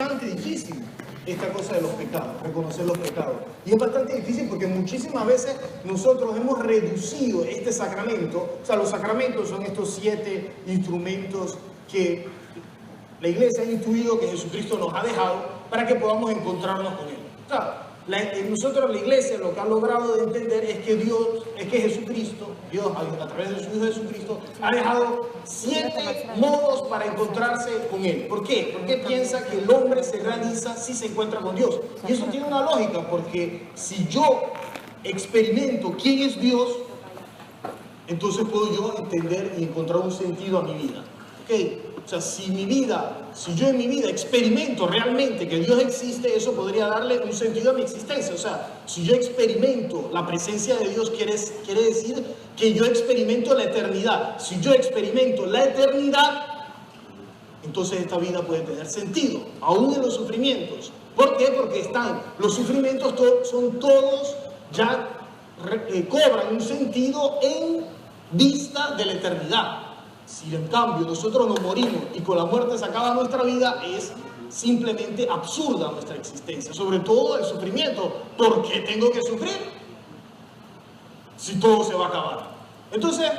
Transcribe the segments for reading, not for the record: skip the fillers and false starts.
bastante difícil esta cosa de los pecados, reconocer los pecados. Y es bastante difícil porque muchísimas veces nosotros hemos reducido este sacramento. O sea, los sacramentos son estos 7 instrumentos que la Iglesia ha instruido, que Jesucristo nos ha dejado para que podamos encontrarnos con Él. O sea, nosotros la Iglesia lo que ha logrado de entender es que Jesucristo, Dios a través de su Hijo Jesucristo, ha dejado 7 modos para encontrarse con Él. ¿Por qué? Porque piensa que el hombre se realiza si se encuentra con Dios. Y eso tiene una lógica, porque si yo experimento quién es Dios, entonces puedo yo entender y encontrar un sentido a mi vida. ¿Ok? O sea, si yo en mi vida experimento realmente que Dios existe, eso podría darle un sentido a mi existencia. O sea, si yo experimento la presencia de Dios, quiere decir que yo experimento la eternidad. Si yo experimento la eternidad, entonces esta vida puede tener sentido, aún en los sufrimientos. ¿Por qué? Porque los sufrimientos son todos ya cobran un sentido en vista de la eternidad. Si en cambio nosotros nos morimos y con la muerte se acaba nuestra vida, es simplemente absurda nuestra existencia, sobre todo el sufrimiento. ¿Por qué tengo que sufrir si todo se va a acabar? Entonces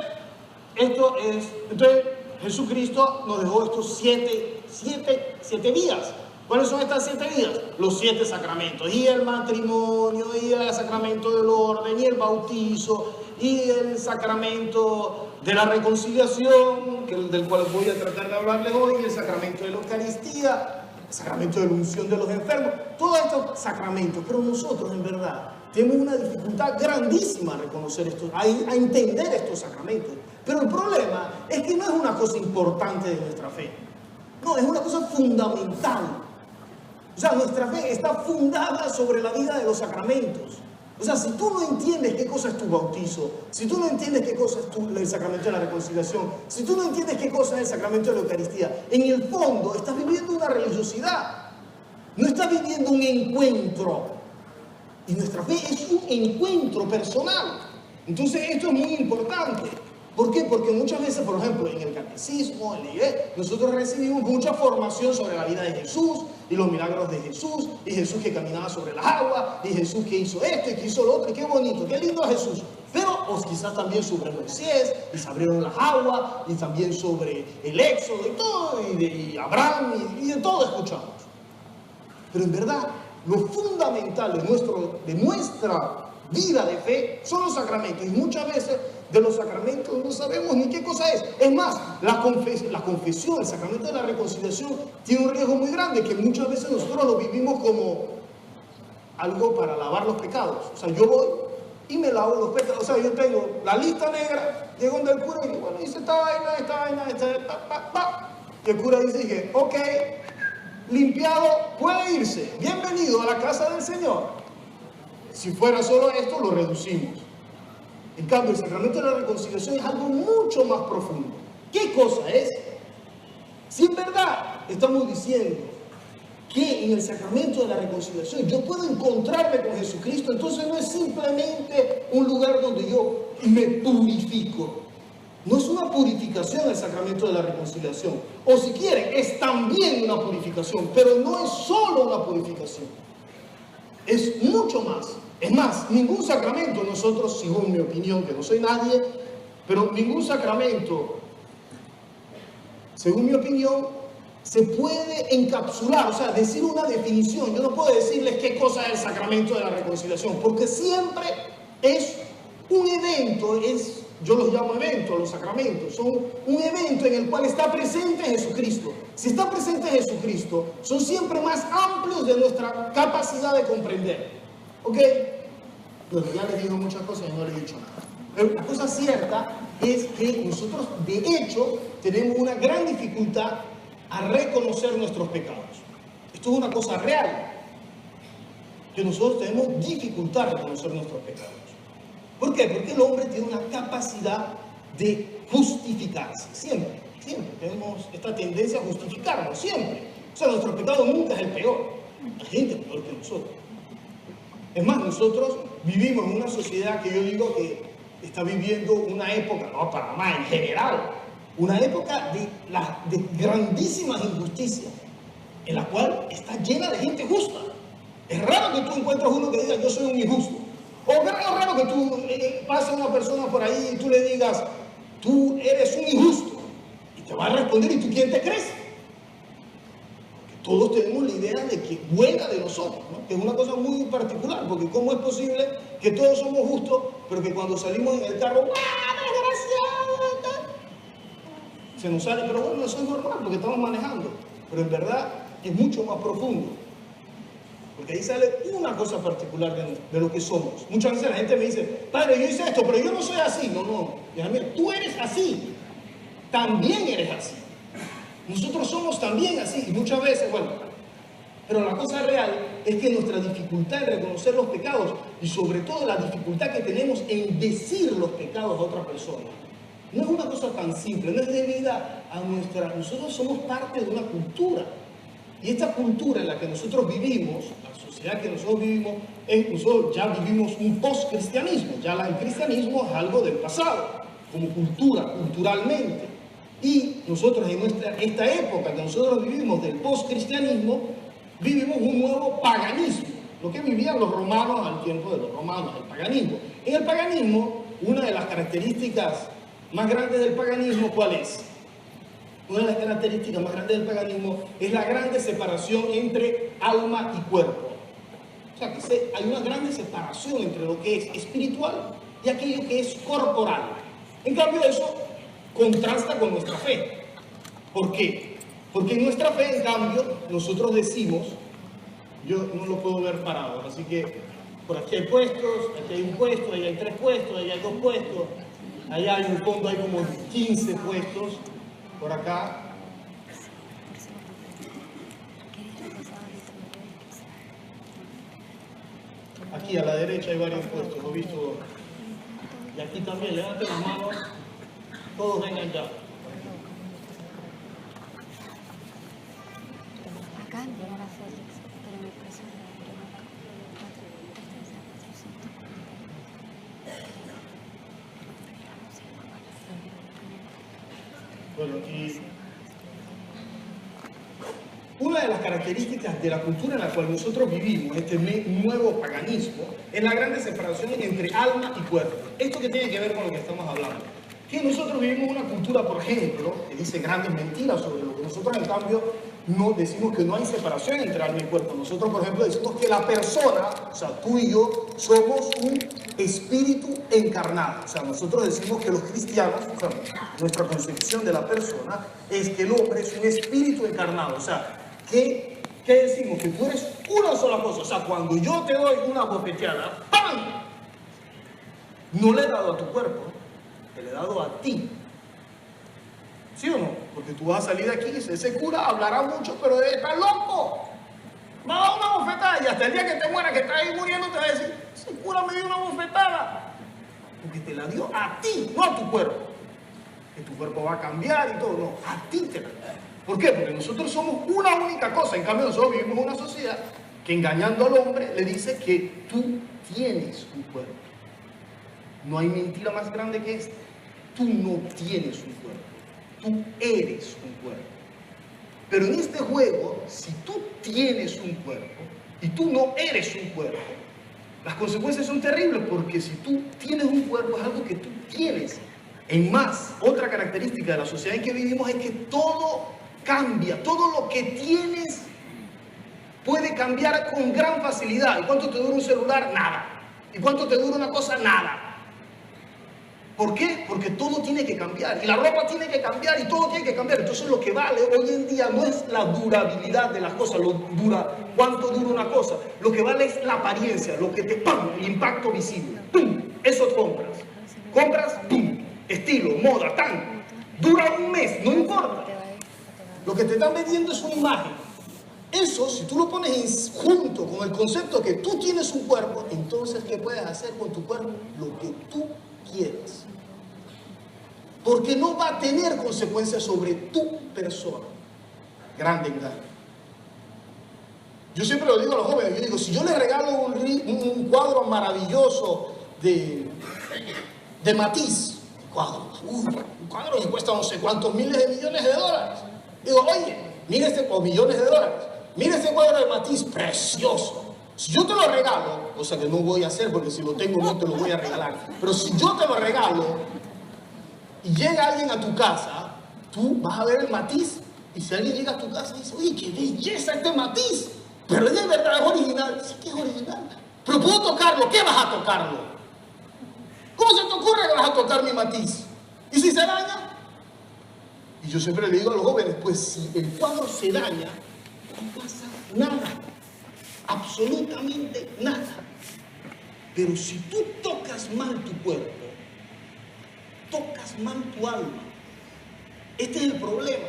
Jesucristo nos dejó estos 7 vías. ¿Cuáles son estas 7 vías? Los 7 sacramentos, y el matrimonio, y el sacramento del orden, y el bautizo, y el sacramento de la reconciliación, del cual voy a tratar de hablarles hoy, y el sacramento de la Eucaristía, el sacramento de la unción de los enfermos, todos estos sacramentos. Pero nosotros, en verdad, tenemos una dificultad grandísima a reconocer estos, a entender estos sacramentos. Pero el problema es que no es una cosa importante de nuestra fe. No, es una cosa fundamental. O sea, nuestra fe está fundada sobre la vida de los sacramentos. O sea, si tú no entiendes qué cosa es tu bautizo, si tú no entiendes qué cosa es el sacramento de la reconciliación, si tú no entiendes qué cosa es el sacramento de la Eucaristía, en el fondo estás viviendo una religiosidad. No estás viviendo un encuentro. Y nuestra fe es un encuentro personal. Entonces esto es muy importante. ¿Por qué? Porque muchas veces, por ejemplo, en el catecismo, en la iglesia, nosotros recibimos mucha formación sobre la vida de Jesús y los milagros de Jesús, y Jesús que caminaba sobre las aguas, y Jesús que hizo esto y que hizo lo otro, y qué bonito, qué lindo Jesús. Pero quizás también sobre Moisés, y se abrieron las aguas, y también sobre el Éxodo y todo, y de Abraham, y de todo escuchamos. Pero en verdad, lo fundamental de nuestra vida de fe son los sacramentos, y muchas veces de los sacramentos no sabemos ni qué cosa es. Es más, la confesión, el sacramento de la reconciliación, tiene un riesgo muy grande, que muchas veces nosotros lo vivimos como algo para lavar los pecados. O sea, yo voy y me lavo los pecados. O sea, yo tengo la lista negra, llego donde el cura y digo, bueno, hice esta vaina, y el cura dice, ok, limpiado, puede irse, bienvenido a la casa del Señor. Si fuera solo esto, lo reducimos. En cambio, el sacramento de la reconciliación es algo mucho más profundo. ¿Qué cosa es? Si en verdad estamos diciendo que en el sacramento de la reconciliación yo puedo encontrarme con Jesucristo, entonces no es simplemente un lugar donde yo me purifico. No es una purificación el sacramento de la reconciliación. O si quieren, es también una purificación, pero no es solo una purificación. Es mucho más. Es más, ningún sacramento, nosotros, según mi opinión, que no soy nadie, pero ningún sacramento, según mi opinión, se puede encapsular, o sea, decir una definición. Yo no puedo decirles qué cosa es el sacramento de la reconciliación, porque siempre es un evento, yo los llamo eventos, los sacramentos, son un evento en el cual está presente Jesucristo. Si está presente Jesucristo, son siempre más amplios de nuestra capacidad de comprender. ¿Ok? Bueno, ya les digo muchas cosas y no les he dicho nada. Pero la cosa cierta es que nosotros, de hecho, tenemos una gran dificultad a reconocer nuestros pecados. Esto es una cosa real, que nosotros tenemos dificultad a reconocer nuestros pecados. ¿Por qué? Porque el hombre tiene una capacidad de justificarse, siempre tenemos esta tendencia a justificarnos, siempre. O sea, nuestro pecado nunca es el peor, hay gente peor que nosotros. Es más, nosotros vivimos en una sociedad que yo digo que está viviendo una época, no Panamá en general, una época de grandísimas injusticias. en la cual está llena de gente justa. Es raro que tú encuentres uno que diga yo soy un injusto. O es raro que tú pase una persona por ahí y tú le digas tú eres un injusto. Y te va a responder ¿y tú quién te crees? Porque todos tenemos la idea de que buena de nosotros, ¿no? Que es una cosa muy particular, porque ¿cómo es posible que todos somos justos, pero que cuando salimos en el carro, ¡ah, desgraciado! Se nos sale, pero bueno, eso es normal porque estamos manejando. Pero en verdad es mucho más profundo. Porque ahí sale una cosa particular de lo que somos. Muchas veces la gente me dice, padre, yo hice esto, pero yo no soy así. No. Mira, tú eres así. También eres así. Nosotros somos también así. Y muchas veces, bueno, pero la cosa real es que nuestra dificultad en reconocer los pecados y sobre todo la dificultad que tenemos en decir los pecados a otra persona, no es una cosa tan simple, no es debida a nosotros somos parte de una cultura. Y esta cultura en la que nosotros vivimos, la sociedad que nosotros vivimos, nosotros ya vivimos un post-cristianismo. Ya el cristianismo es algo del pasado, como cultura, culturalmente. Y nosotros en esta época que nosotros vivimos del post-cristianismo, vivimos un nuevo paganismo. Lo que vivían los romanos al tiempo de los romanos, el paganismo. En el paganismo, una de las características más grandes del paganismo, ¿cuál es? Una de las características más grandes del paganismo es la grande separación entre alma y cuerpo. O sea, que hay una grande separación entre lo que es espiritual y aquello que es corporal. En cambio, eso contrasta con nuestra fe. ¿Por qué? Porque en nuestra fe, en cambio, nosotros decimos, yo no lo puedo ver parado, así que por aquí hay puestos, aquí hay un puesto, ahí hay 3 puestos, ahí hay 2 puestos, allá en el fondo hay como 15 puestos. Por acá. Aquí a la derecha hay varios puestos, lo he visto. Y aquí también, levanten las manos. Todos vengan ya. Acá en la Félix, pero me pasó Bueno, y una de las características de la cultura en la cual nosotros vivimos, este nuevo paganismo, es la grande separación entre alma y cuerpo. Esto que tiene que ver con lo que estamos hablando. Que nosotros vivimos una cultura, por ejemplo, que dice grandes mentiras sobre lo que nosotros, en cambio, no decimos que no hay separación entre alma y cuerpo. Nosotros, por ejemplo, decimos que la persona, o sea, tú y yo, somos un espíritu encarnado. O sea, nosotros decimos que los cristianos, o sea, nuestra concepción de la persona es que el hombre es un espíritu encarnado. O sea, ¿qué decimos? Que tú eres una sola cosa. O sea, cuando yo te doy una bofeteada, ¡pam!, no le he dado a tu cuerpo, te le he dado a ti. ¿Sí o no? Porque tú vas a salir de aquí y ese cura hablará mucho, pero está loco. Me ha dado una bofetada y hasta el día que te muera, que estás ahí muriendo, te va a decir, ese cura me dio una bofetada. Porque te la dio a ti, no a tu cuerpo. Que tu cuerpo va a cambiar y todo, no, a ti te la dio. ¿Por qué? Porque nosotros somos una única cosa. En cambio, nosotros vivimos en una sociedad que engañando al hombre le dice que tú tienes un cuerpo. No hay mentira más grande que esta. Tú no tienes un cuerpo. Tú eres un cuerpo. Pero en este juego, si tú tienes un cuerpo y tú no eres un cuerpo, las consecuencias son terribles, porque si tú tienes un cuerpo es algo que tú tienes. En más, otra característica de la sociedad en que vivimos es que todo cambia, todo lo que tienes puede cambiar con gran facilidad. ¿Y cuánto te dura un celular? Nada. ¿Y cuánto te dura una cosa? Nada. ¿Por qué? Porque todo tiene que cambiar, y la ropa tiene que cambiar, y todo tiene que cambiar. Entonces lo que vale hoy en día no es la durabilidad de las cosas, cuánto dura una cosa. Lo que vale es la apariencia, lo que te ¡pum!, el impacto visible. ¡Pum! Eso compras. Compras, ¡pum!, estilo, moda, tan. Dura un mes, no importa. Lo que te están vendiendo es una imagen. Eso, si tú lo pones junto con el concepto que tú tienes un cuerpo, entonces ¿qué puedes hacer con tu cuerpo? Lo que tú quieras. Porque no va a tener consecuencias sobre tu persona. Grande engaño. Yo siempre lo digo a los jóvenes, yo digo, si yo les regalo un cuadro maravilloso de Matisse, un cuadro que cuesta no sé cuántos miles de millones de dólares. Digo, oye, mira o millones de dólares. Mira este cuadro de Matisse, precioso. Si yo te lo regalo, cosa que no voy a hacer porque si lo tengo no te lo voy a regalar, pero si yo te lo regalo y llega alguien a tu casa, tú vas a ver el Matisse y si alguien llega a tu casa y dice, oye, qué belleza este Matisse, pero de verdad es original. Sí que es original, pero puedo tocarlo. ¿Qué vas a tocarlo? ¿Cómo se te ocurre que vas a tocar mi Matisse? ¿Y si se daña? Y yo siempre le digo a los jóvenes, pues si el cuadro se daña, no pasa nada, absolutamente nada. Pero si tú tocas mal tu cuerpo, tocas mal tu alma. Este es el problema,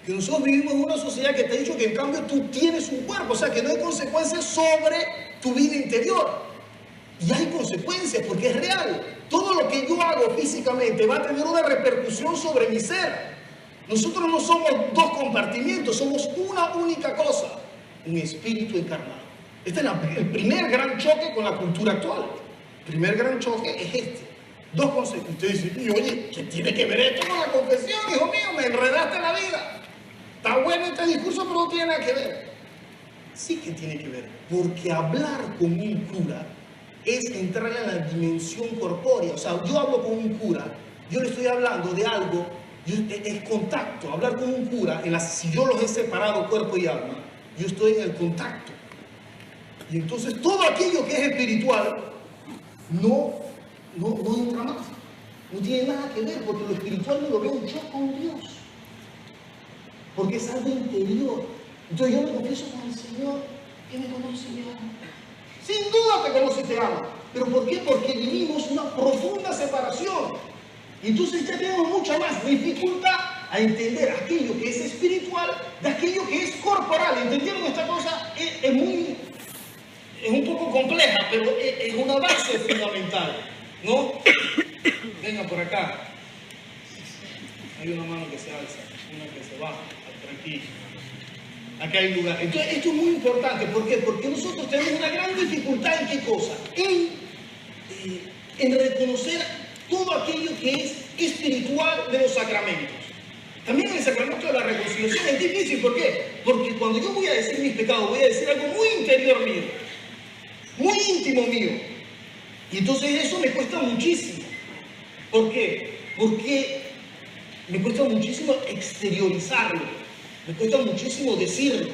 que nosotros vivimos en una sociedad que te ha dicho que en cambio tú tienes un cuerpo, o sea que no hay consecuencias sobre tu vida interior. Y hay consecuencias porque es real. Todo lo que yo hago físicamente va a tener una repercusión sobre mi ser. Nosotros no somos dos compartimientos, somos una única cosa, un espíritu encarnado. Este es el primer gran choque con la cultura actual. El primer gran choque es este. Dos conceptos. Usted dice, oye, ¿qué tiene que ver esto con la confesión, hijo mío? Me enredaste la vida. Está bueno este discurso, pero no tiene nada que ver. Sí que tiene que ver, porque hablar con un cura es entrar en la dimensión corpórea. O sea, yo hablo con un cura, yo le estoy hablando de algo, es contacto. Hablar con un cura, si yo los he separado cuerpo y alma, yo estoy en el contacto. Y entonces todo aquello que es espiritual no entra más. No tiene nada que ver, porque lo espiritual no lo veo yo con Dios. Porque es algo interior. Entonces yo me confieso con el Señor, que me conoce y me ama. Sin duda te conoce y te ama. ¿Pero por qué? Porque vivimos una profunda separación. Y entonces ya tenemos mucha más dificultad a entender aquello que es espiritual de aquello que es corporal. ¿Entendieron? Esta cosa es un poco compleja, pero es una base fundamental, ¿no? Venga por acá. Hay una mano que se alza, una que se baja, tranquilo. Acá hay lugar. Entonces, esto es muy importante. ¿Por qué? Porque nosotros tenemos una gran dificultad en qué cosa? En reconocer todo aquello que es espiritual de los sacramentos. También el sacramento de la reconciliación es difícil. ¿Por qué? Porque cuando yo voy a decir mis pecados, voy a decir algo muy interior mío, muy íntimo mío. Y entonces eso me cuesta muchísimo. ¿Por qué? Porque me cuesta muchísimo exteriorizarlo. Me cuesta muchísimo decirlo.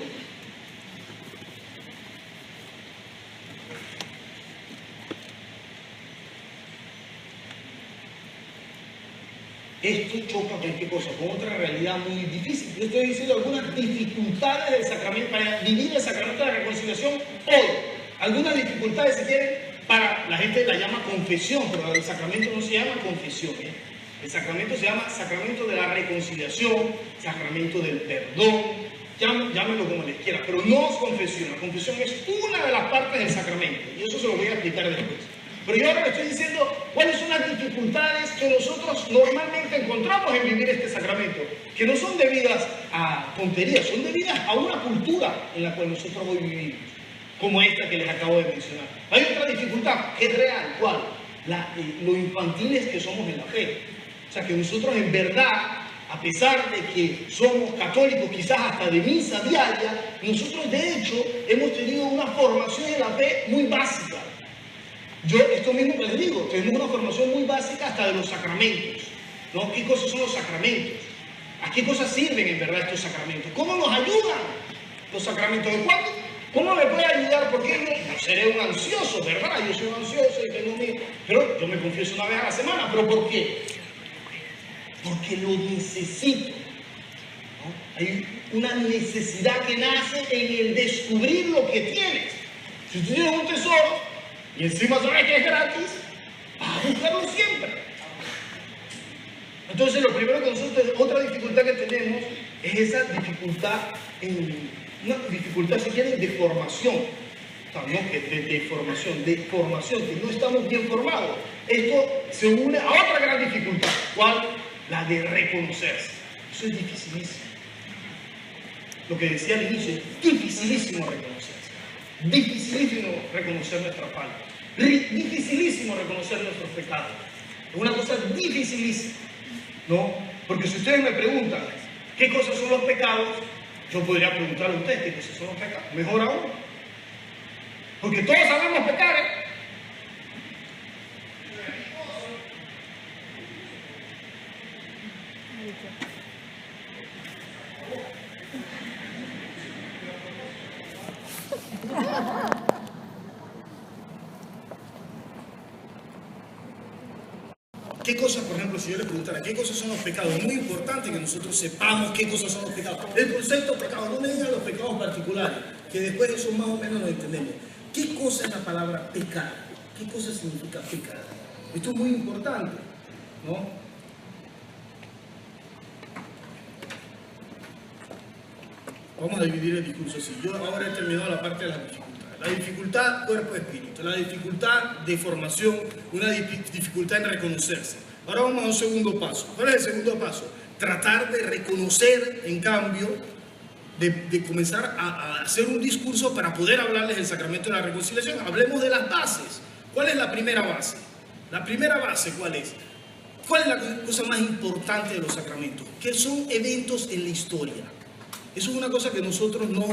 Esto choca con qué cosa, con otra realidad muy difícil. Yo estoy diciendo algunas dificultades del sacramento, para vivir el sacramento de la reconciliación hoy. Algunas dificultades, si quieren, para la gente la llama confesión, pero el sacramento no se llama confesión. El sacramento se llama sacramento de la reconciliación, sacramento del perdón, llámenlo como les quiera, pero no es confesión. La confesión es una de las partes del sacramento, y eso se lo voy a explicar después. Pero yo ahora le estoy diciendo cuáles son las dificultades que nosotros normalmente encontramos en vivir este sacramento, que no son debidas a tonterías, son debidas a una cultura en la cual nosotros hoy vivimos, como esta que les acabo de mencionar. Hay otra dificultad que es real, ¿cuál? Lo infantiles que somos en la fe. O sea, que nosotros en verdad, a pesar de que somos católicos, quizás hasta de misa diaria, nosotros de hecho hemos tenido una formación en la fe muy básica. Yo esto mismo que les digo, tenemos una formación muy básica hasta de los sacramentos, ¿no? ¿Qué cosas son los sacramentos? ¿A qué cosas sirven en verdad estos sacramentos? ¿Cómo nos ayudan los sacramentos de cuándo? ¿Cómo me puede ayudar? Porque yo seré un ansioso, ¿verdad? Yo soy un ansioso y tengo miedo. Pero yo me confieso una vez a la semana. ¿Pero por qué? Porque lo necesito, ¿no? Hay una necesidad que nace en el descubrir lo que tienes. Si tú tienes un tesoro y encima sabes que es gratis, vas a buscarlo siempre. Entonces lo primero que nosotros, otra dificultad que tenemos es esa dificultad, una dificultad si quieren de formación, no que de formación, que no estamos bien formados. Esto se une a otra gran dificultad, ¿cuál? La de reconocerse. Eso es dificilísimo. Lo que decía al inicio, es dificilísimo reconocerse. Dificilísimo reconocer nuestra falta. Dificilísimo reconocer nuestros pecados. Es una cosa dificilísima, ¿no? Porque si ustedes me preguntan qué cosas son los pecados, Yo podría preguntarle a usted qué cosas son los pecados. Mejor aún. Porque todos sabemos pecar, ¿eh? ¿Qué cosas, por ejemplo, si yo le preguntara qué cosas son los pecados? Es muy importante que nosotros sepamos qué cosas son los pecados. El concepto de pecado, no me digan los pecados particulares, que después eso más o menos lo entendemos. ¿Qué cosa es la palabra pecar? ¿Qué cosa significa pecar? Esto es muy importante, ¿no? Vamos a dividir el discurso así. Yo ahora he terminado la parte de las dificultades. La dificultad cuerpo-espíritu, la dificultad de formación, una dificultad en reconocerse. Ahora vamos a un segundo paso. ¿Cuál es el segundo paso? Tratar de reconocer, en cambio, de comenzar a hacer un discurso para poder hablarles del sacramento de la reconciliación. Hablemos de las bases. ¿Cuál es la primera base? La primera base, ¿cuál es? ¿Cuál es la cosa más importante de los sacramentos? Que son eventos en la historia. Eso es una cosa que nosotros no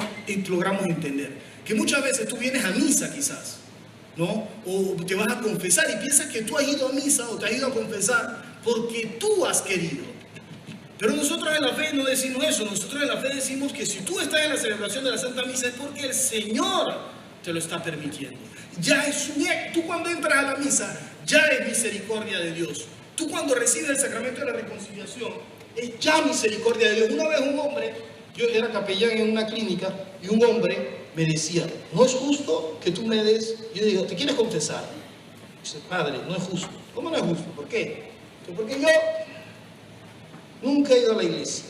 logramos entender. Que muchas veces tú vienes a misa quizás, ¿no? O te vas a confesar y piensas que tú has ido a misa o te has ido a confesar porque tú has querido. Pero nosotros en la fe no decimos eso. Nosotros en la fe decimos que si tú estás en la celebración de la Santa Misa es porque el Señor te lo está permitiendo. Ya es tú cuando entras a la misa, ya es misericordia de Dios. Tú cuando recibes el sacramento de la reconciliación, es ya misericordia de Dios. Una vez un hombre, yo era capellán en una clínica y un hombre me decía, no es justo que tú me des. Yo digo, ¿te quieres confesar? Dice, padre, no es justo. ¿Cómo no es justo? ¿Por qué? Porque yo nunca he ido a la iglesia.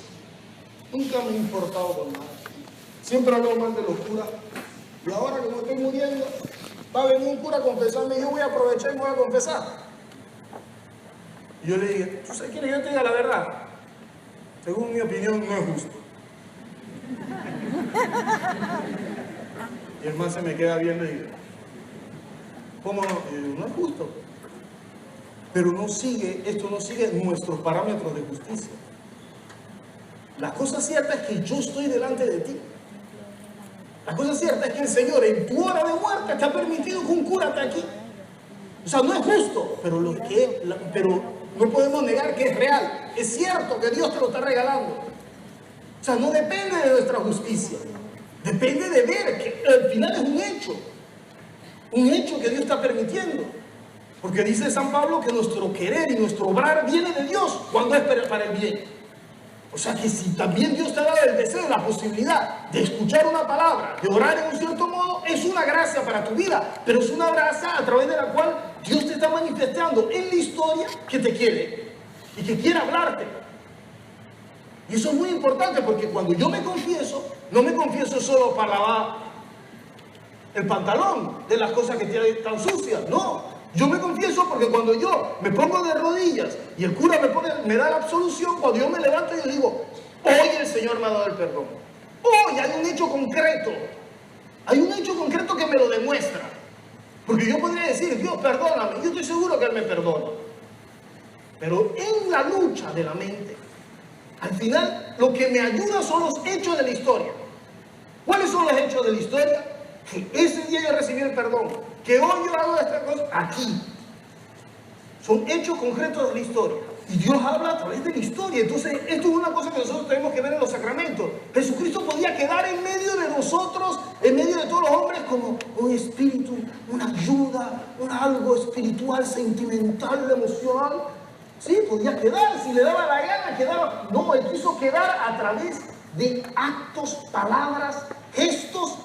Nunca me he importado con nada. Siempre hablo mal de los curas. Y ahora que me estoy muriendo, va a venir un cura a confesarme y yo voy a aprovechar y me voy a confesar. Y yo le dije, ¿tú sabes, quieres que yo te diga la verdad? Según mi opinión, no es justo. Y el man se me queda viendo y dice, ¿cómo no? Y yo digo, no es justo. Pero esto no sigue nuestros parámetros de justicia. La cosa cierta es que yo estoy delante de ti. La cosa cierta es que el Señor en tu hora de muerte te ha permitido que un cura esté aquí. O sea, no es justo, pero no podemos negar que es real. Es cierto que Dios te lo está regalando. O sea, no depende de nuestra justicia. Depende de ver que al final es un hecho que Dios está permitiendo. Porque dice San Pablo que nuestro querer y nuestro obrar viene de Dios cuando es para el bien. O sea que si también Dios te da el deseo, la posibilidad de escuchar una palabra, de orar en un cierto modo, es una gracia para tu vida, pero es una gracia a través de la cual Dios te está manifestando en la historia que te quiere y que quiere hablarte. Y eso es muy importante porque cuando yo me confieso, no me confieso solo para lavar el pantalón de las cosas que están sucias, no. Yo me confieso porque cuando yo me pongo de rodillas y el cura me da la absolución, cuando yo me levanto yo digo, hoy el Señor me ha dado el perdón. Hoy hay un hecho concreto. Hay un hecho concreto que me lo demuestra. Porque yo podría decir, Dios, perdóname. Yo estoy seguro que Él me perdona. Pero en la lucha de la mente, al final lo que me ayuda son los hechos de la historia. ¿Cuáles son los hechos de la historia? Que ese día yo recibí el perdón. Que hoy yo hago esta cosa aquí. Son hechos concretos de la historia. Y Dios habla a través de la historia. Entonces, esto es una cosa que nosotros tenemos que ver en los sacramentos. Jesucristo podía quedar en medio de nosotros, en medio de todos los hombres, como un espíritu, una ayuda, algo espiritual, sentimental, emocional. Sí, podía quedar, si le daba la gana, quedaba. No, Él quiso quedar a través de actos, palabras, gestos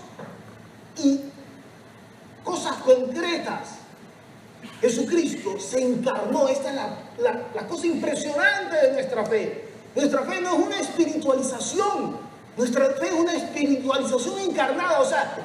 y cosas concretas. Jesucristo se encarnó. Esta es la cosa impresionante de nuestra fe. Nuestra fe no es una espiritualización. Nuestra fe es una espiritualización encarnada. O sea,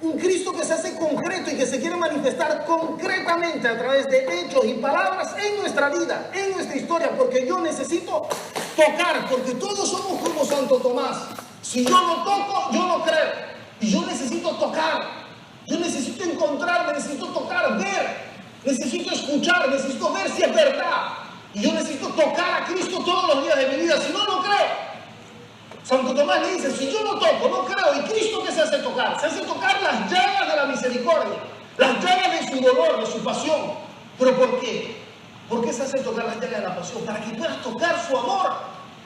un Cristo que se hace concreto y que se quiere manifestar concretamente a través de hechos y palabras en nuestra vida, en nuestra historia. Porque yo necesito tocar, porque todos somos como Santo Tomás. Si yo no toco, yo no creo. Y yo necesito tocar. Yo necesito encontrarme, necesito tocar, ver, necesito escuchar, necesito ver si es verdad. Y yo necesito tocar a Cristo todos los días de mi vida, si no, no creo. Santo Tomás le dice, si yo no toco, no creo. ¿Y Cristo qué se hace tocar? Se hace tocar las llagas de la misericordia, las llagas de su dolor, de su pasión. ¿Pero por qué? ¿Por qué se hace tocar las llagas de la pasión? Para que puedas tocar su amor.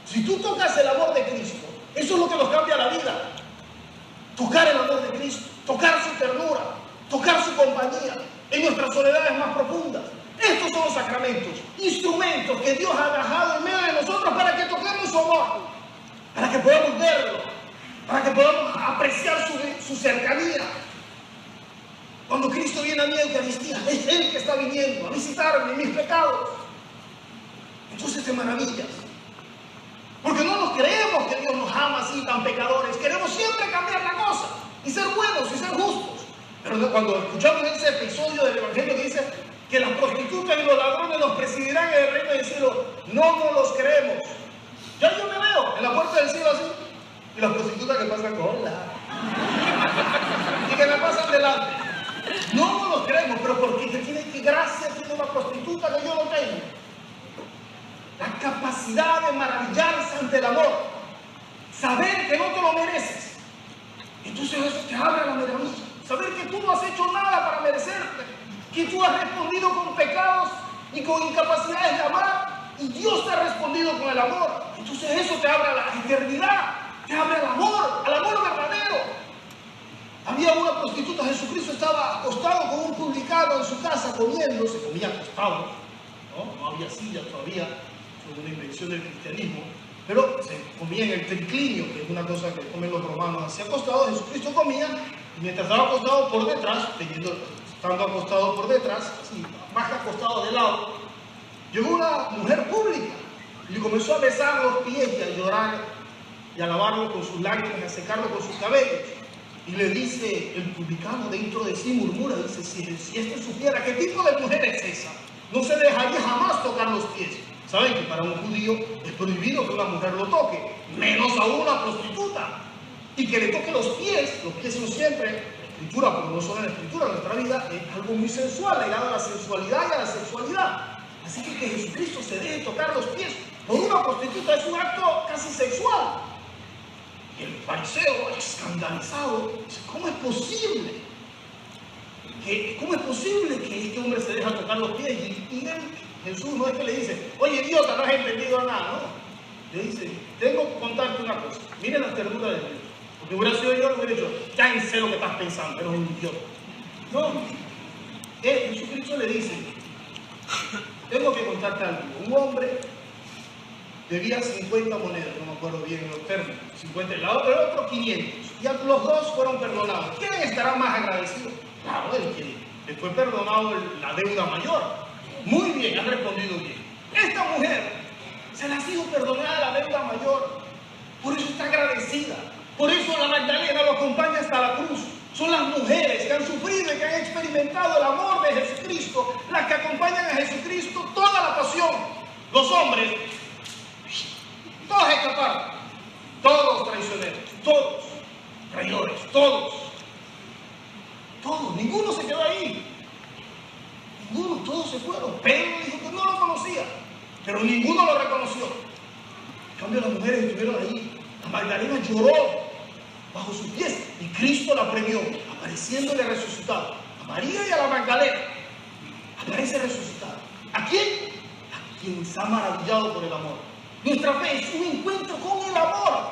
Si tú tocas el amor de Cristo, eso es lo que nos cambia la vida. Tocar el amor de Cristo, tocar su ternura, tocar su compañía en nuestras soledades más profundas. Estos son los sacramentos, instrumentos que Dios ha dejado en medio de nosotros para que toquemos su amor, para que podamos verlo, para que podamos apreciar su cercanía. Cuando Cristo viene a mi Eucaristía, es Él que está viniendo a visitarme en mis pecados. Entonces te maravillas. Porque no nos creemos que Dios nos ama así tan pecadores. Queremos siempre cambiar la cosa y ser buenos y ser justos. Pero cuando escuchamos ese episodio del Evangelio que dice que las prostitutas y los ladrones nos presidirán en el reino del cielo, no nos los creemos. Ya yo me veo en la puerta del cielo así, y las prostitutas que pasan cola y que me pasan delante. No nos los creemos, pero porque ¿qué gracia tiene una prostituta que yo no tengo? La capacidad de maravillarse ante el amor, saber que no te lo mereces. Entonces eso te abre la maravilla. Saber que tú no has hecho nada para merecerte, que tú has respondido con pecados y con incapacidades de amar, y Dios te ha respondido con el amor. Entonces eso te abre a la eternidad, te abre al amor verdadero. Había una prostituta, Jesucristo estaba acostado con un publicano en su casa comiendo, se comía acostado, no había sillas todavía, fue una invención del cristianismo, pero se comía en el triclinio, que es una cosa que comen los romanos así acostados. Jesucristo comía, y mientras estaba acostado por detrás, estando acostado por detrás, así, más que acostado de lado, llegó una mujer pública y le comenzó a besar los pies y a llorar y a lavarlo con sus lágrimas y a secarlo con sus cabellos. Y le dice el publicano dentro de sí, murmura, dice, si este supiera qué tipo de mujer es esa, no se dejaría jamás tocar los pies. Saben que para un judío es prohibido que una mujer lo toque, menos aún una prostituta. Y que le toque los pies son siempre, la escritura, pero no solo en la escritura, en nuestra vida, es algo muy sensual, ligado a la sensualidad y a la sexualidad. Así que Jesucristo se deje tocar los pies por una prostituta es un acto casi sexual. Y el fariseo, escandalizado, dice, ¿cómo es posible que este hombre se deja tocar los pies? Y él, Jesús, no es que le dice, oye, idiota, no has entendido nada, no. Le dice, tengo que contarte una cosa. Miren la ternura de Dios. Porque hubiera sido yo, le hubiera dicho, ya sé lo que estás pensando, eres un idiota. No. Jesucristo le dice, tengo que contarte algo. Un hombre debía 50 monedas, no me acuerdo bien los términos, 50, el otro 500, y los dos fueron perdonados. ¿Quién estará más agradecido? Claro, el que le fue perdonado la deuda mayor. Muy bien, ha respondido bien. Esta mujer se le ha sido perdonada la deuda mayor, por eso está agradecida, por eso la Magdalena lo acompaña hasta la cruz. Son las mujeres que han sufrido y que han experimentado el amor de Jesucristo, las que acompañan a Jesucristo toda la pasión. Los hombres, todos escaparon, todos traicioneros, todos traidores, todos, ninguno se quedó ahí, ninguno, todos se fueron. Pedro dijo que no lo conocía, pero ninguno lo reconoció. En cambio las mujeres estuvieron ahí. La Magdalena lloró bajo sus pies y Cristo la premió, apareciéndole resucitado. A María y a la Magdalena aparece resucitado. ¿A quién? A quien se ha maravillado por el amor. Nuestra fe es un encuentro con el amor.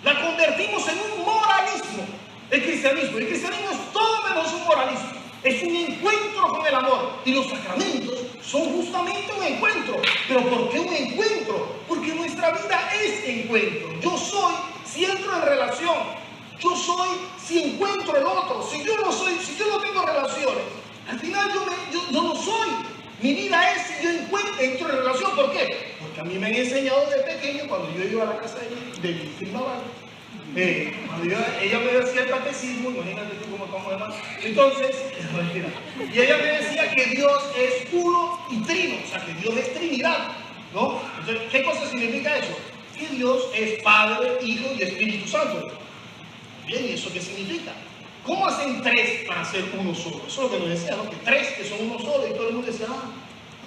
La convertimos en un moralismo. El cristianismo es todo menos un moralismo. Es un encuentro con el amor. Y los sacramentos son justamente un encuentro. ¿Pero por qué un encuentro? Porque nuestra vida es encuentro. Yo soy si entro en relación. Yo soy si encuentro el otro. Si yo no tengo relaciones, al final yo no soy. Mi vida es si yo entro en relación. ¿Por qué? Porque a mí me han enseñado de pequeño, cuando yo iba a la casa de mi prima, cuando ella me decía el catecismo, imagínate tú cómo estamos demás. Entonces, y ella me decía que Dios es uno y trino, o sea que Dios es Trinidad, ¿no? Entonces, ¿qué cosa significa eso? Que Dios es Padre, Hijo y Espíritu Santo. Bien, ¿y eso qué significa? ¿Cómo hacen tres para ser uno solo? Eso es lo que nos decía, ¿no? Que tres que son uno solo, y todo el mundo decía,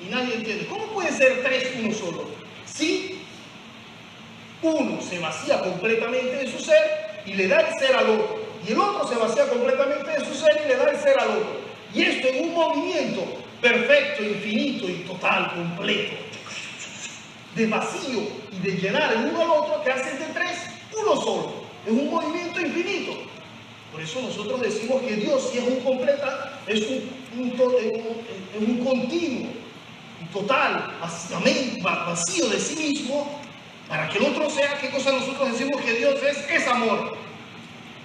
y nadie entiende. ¿Cómo puede ser tres uno solo? Si Uno se vacía completamente de su ser y le da el ser al otro. Y el otro se vacía completamente de su ser y le da el ser al otro. Y esto en un movimiento perfecto, infinito y total, completo, de vacío y de llenar el uno al otro, que hacen de tres uno solo. Es un movimiento infinito. Por eso nosotros decimos que Dios, si es un completa, es un continuo y total vacío de sí mismo, para que el otro sea. ¿Qué cosa nosotros decimos? Que Dios es amor.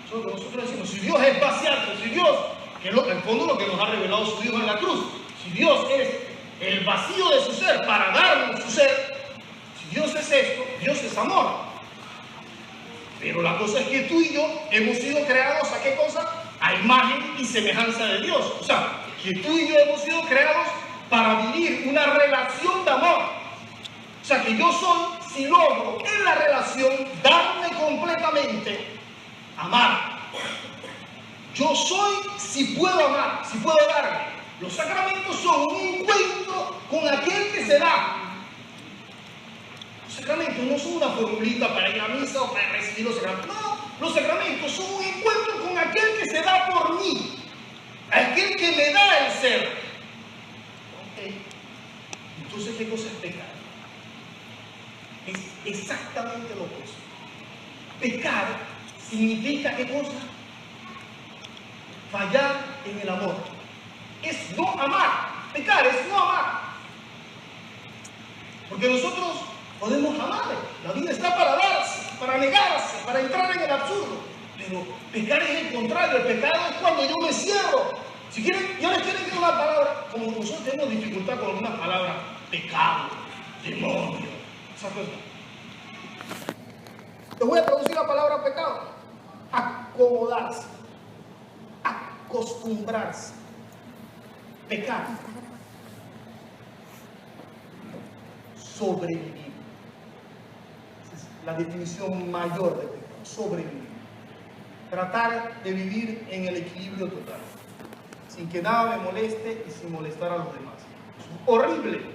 Eso es lo que nosotros decimos. Si Dios es vaciarse, si Dios, que es en el fondo lo que nos ha revelado su Hijo en la cruz, si Dios es el vacío de su ser para darnos su ser, si Dios es esto, Dios es amor. Pero la cosa es que tú y yo hemos sido creados ¿a qué cosa? A imagen y semejanza de Dios. O sea, que tú y yo hemos sido creados para vivir una relación de amor. O sea, que yo soy, si logro en la relación darme completamente, amar. Yo soy si puedo amar, si puedo darme. Los sacramentos son un encuentro con aquel que se da. Los sacramentos no son una formulita para ir a misa o para recibir los sacramentos. No, los sacramentos son un encuentro con aquel que se da por mí, aquel que me da el ser. Okay. Entonces, ¿qué cosa es pecar? Es exactamente lo opuesto. Pecar significa ¿qué cosa? Fallar en el amor. Es no amar. Pecar es no amar. Porque nosotros podemos amar. La vida está para darse, para negarse, para entrar en el absurdo. Pero pecar es el contrario. El pecado es cuando yo me cierro. Si quieren, yo les quiero decir una palabra. Como nosotros tenemos dificultad con algunas palabras, pecado, demonio, esas cosas. Les voy a traducir la palabra pecado. Acomodarse, acostumbrarse, pecar, sobrevivir. Esa es la definición mayor de pecado, sobrevivir. Tratar de vivir en el equilibrio total, sin que nada me moleste y sin molestar a los demás. Es horrible.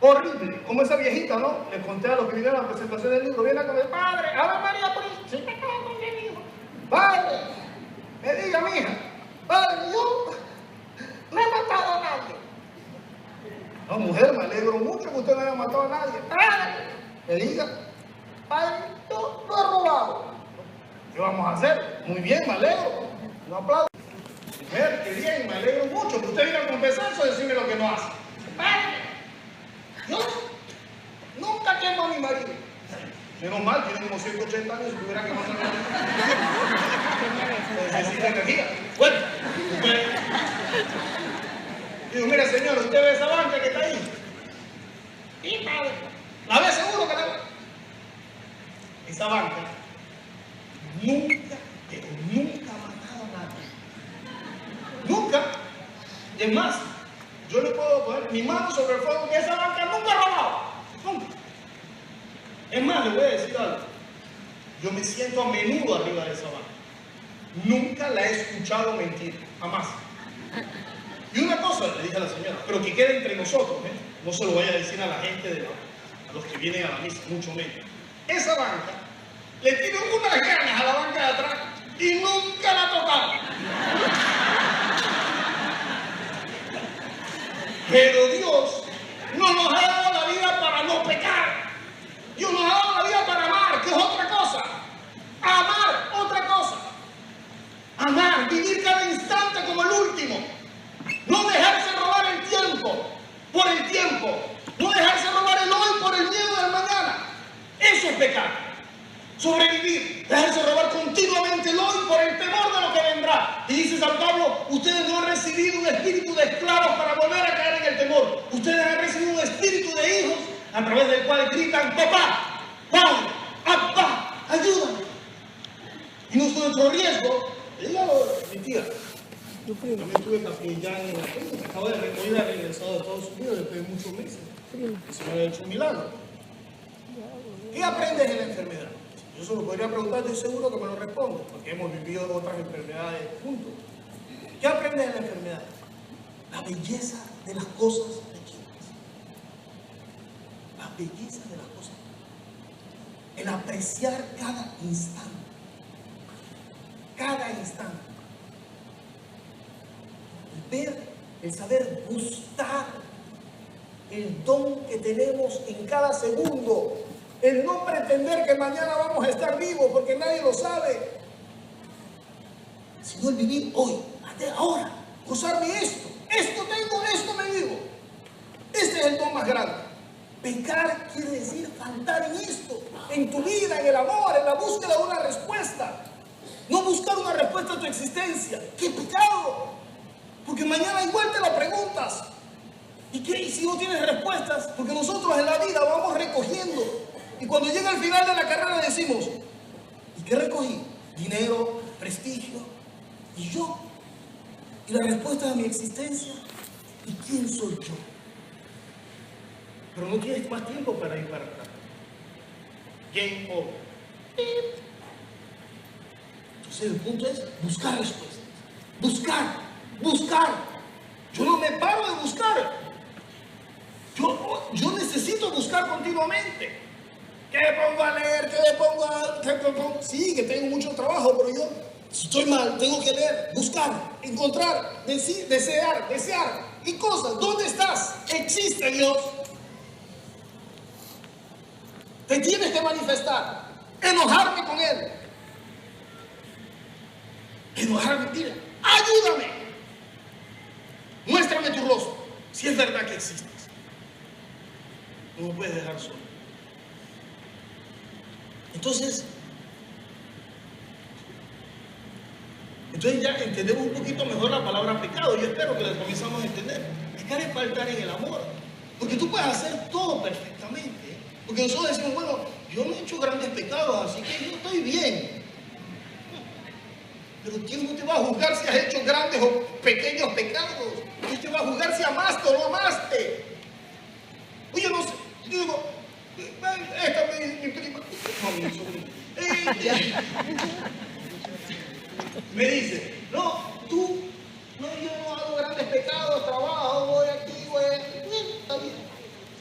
Horrible, como esa viejita, ¿no? Le conté a los que vinieron a la presentación del libro, viene a comer, padre, Ave María Purísima, sí, pecado con mi hijo. Padre, me diga, mija, padre, yo no he matado a nadie. No, mujer, me alegro mucho que usted no haya matado a nadie. Padre, me diga, padre, yo no he robado. ¿Qué vamos a hacer? Muy bien, me alegro. Un aplauso. Mujer, qué bien, me alegro mucho que usted venga a confesarse o decirme lo que no hace. Padre, yo nunca quemo a mi marido. Menos mal, tiene como 180 años y tuviera que matar a mi marido. Necesita energía. Bueno, usted. Digo, mire señor, ¿usted ve esa banca que está ahí? Sí, padre. ¿La ve seguro que la ve? Esa banca nunca, pero nunca ha matado a nadie. Nunca. Es más, yo le puedo poner mi mano sobre el fuego que esa banca nunca ha robado. Nunca. Es más, le voy a decir algo. Yo me siento a menudo arriba de esa banca. Nunca la he escuchado mentir. Jamás. Y una cosa le dije a la señora, pero que quede entre nosotros, ¿eh? No se lo vaya a decir a la gente, a los que vienen a la misa, mucho menos. Esa banca le tiró unas ganas a la banca de atrás y nunca la tocaron. Pero Dios no nos ha dado la vida para no pecar. Dios nos ha dado la vida para amar, que es otra cosa. Amar, otra cosa. Amar, vivir cada instante como el último. No dejarse robar el tiempo por el tiempo. No dejarse robar el hoy por el miedo del mañana. Eso es pecar. Sobrevivir, dejarse robar continuamente el hoy por el temor de lo que vendrá. Y dice San Pablo, ustedes no han recibido un espíritu de esclavos para volver a caer en el temor. Ustedes han recibido un espíritu de hijos a través del cual gritan, papá, padre, papá, ayúdame. Y nuestro riesgo, dígalo, mi tía. Yo también tuve capellán en la clínica, acabo de recoger a regresado de Estados Unidos después de muchos meses. Que se me había hecho un milagro. ¿Qué aprendes de la enfermedad? Yo se lo podría preguntar, estoy seguro que me lo responde, porque hemos vivido otras enfermedades juntos. ¿Qué aprendes de la enfermedad? La belleza de las cosas pequeñas. La belleza de las cosas pequeñas. el apreciar cada instante. Cada instante. El ver, el saber gustar el don que tenemos en cada segundo. El no pretender que mañana vamos a estar vivos porque nadie lo sabe. Sino el vivir hoy, ahora, gozarme esto. Esto tengo, esto me vivo. Este es el don más grande. Pecar quiere decir faltar en esto, en tu vida, en el amor, en la búsqueda de una respuesta. No buscar una respuesta a tu existencia. ¡Qué pecado! Porque mañana igual te la preguntas. ¿Y qué? ¿Y si no tienes respuestas? Porque nosotros en la vida vamos recogiendo. Y cuando llega el final de la carrera decimos, ¿y qué recogí? Dinero, prestigio. ¿Y yo? ¿Y la respuesta de mi existencia? ¿Y quién soy yo? Pero no tienes más tiempo para ir para atrás. Game over. Entonces el punto es buscar respuestas. Buscar, buscar. Yo no me paro de buscar. Yo necesito buscar continuamente. ¿Qué me pongo a leer? ¿Qué me pongo? Sí, que tengo mucho trabajo, pero yo, si estoy mal, tengo que leer, buscar, encontrar, desear. ¿Y cosas? ¿Dónde estás? Existe Dios. Te tienes que manifestar. Enojarme con Él. Enojarme, dile, ayúdame. Muéstrame tu rostro. Si es verdad que existes. No me puedes dejar solo. Entonces ya entendemos un poquito mejor la palabra pecado. Yo espero que la comenzamos a entender. Pecar es faltar en el amor. Porque tú puedes hacer todo perfectamente. Porque nosotros decimos, bueno, yo no he hecho grandes pecados, así que yo estoy bien. Pero Dios no te va a juzgar si has hecho grandes o pequeños pecados. Dios te va a juzgar si amaste o no amaste. Oye, no sé, yo digo, esta es mi prima, no, mi sobrina. Me dice, no, tú, no, yo no hago grandes pecados, trabajo, voy aquí, voy aquí, está bien.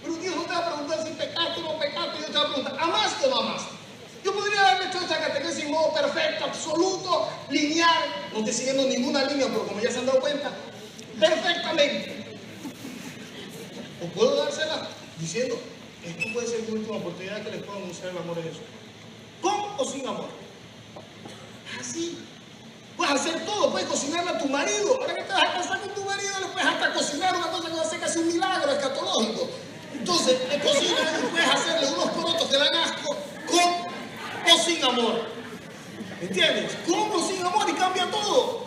Pero Dios no te va a preguntar si pecaste o no pecaste, Dios te va a preguntar, ¿amaste o no amaste? Yo podría haberle hecho esta catequesis en modo perfecto, absoluto, lineal, no estoy siguiendo ninguna línea, pero como ya se han dado cuenta, perfectamente. O puedo dársela diciendo, esto puede ser mi última oportunidad que les puedo anunciar el amor de Jesús. ¿Con o sin amor? Así. Puedes hacer todo, puedes cocinarle a tu marido. Ahora que te vas a casar con tu marido, le puedes hasta cocinar una cosa que va a ser casi un milagro escatológico. Entonces, le cocinas y puedes hacerle unos porotos que dan asco con o sin amor. ¿Entiendes? Con o sin amor y cambia todo.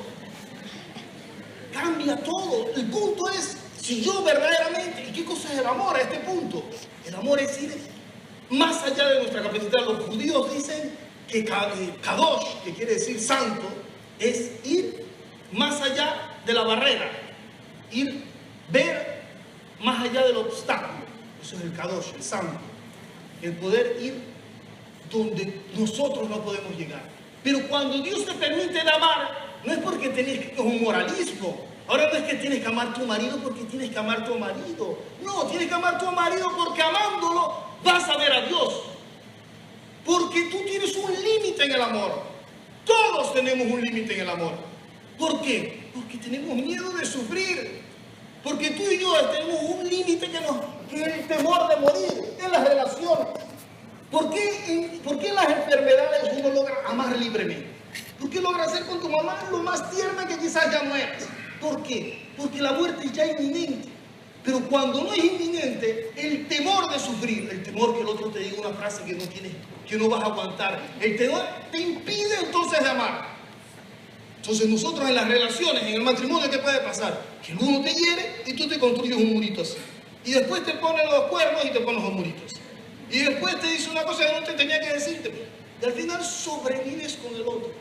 Cambia todo. El punto es, si yo verdaderamente, ¿y qué cosa es el amor a este punto? El amor es ir más allá de nuestra capacidad. Los judíos dicen que Kadosh, que quiere decir santo, es ir más allá de la barrera, ver más allá del obstáculo. Eso es el Kadosh, el santo. El poder ir donde nosotros no podemos llegar. Pero cuando Dios te permite amar, no es porque tienes que, es un moralismo. Ahora no es que tienes que amar a tu marido porque tienes que amar a tu marido. No, tienes que amar a tu marido porque amándolo vas a ver a Dios. Porque tú tienes un límite en el amor. Todos tenemos un límite en el amor. ¿Por qué? Porque tenemos miedo de sufrir. Porque tú y yo tenemos un límite que es el temor de morir en las relaciones. ¿Por qué en las enfermedades uno logra amar libremente? ¿Por qué logra ser con tu mamá lo más tierna que quizás ya no eres? ¿Por qué? Porque la muerte es ya inminente. Pero cuando no es inminente, el temor de sufrir, el temor que el otro te diga una frase que no tienes, que no vas a aguantar, el temor te impide entonces de amar. Entonces nosotros en las relaciones, en el matrimonio, ¿qué puede pasar? Que el uno te hiere y tú te construyes un murito así. Y después te ponen los cuernos y te pones los muritos. Y después te dice una cosa que no te tenía que decirte. Y al final sobrevives con el otro.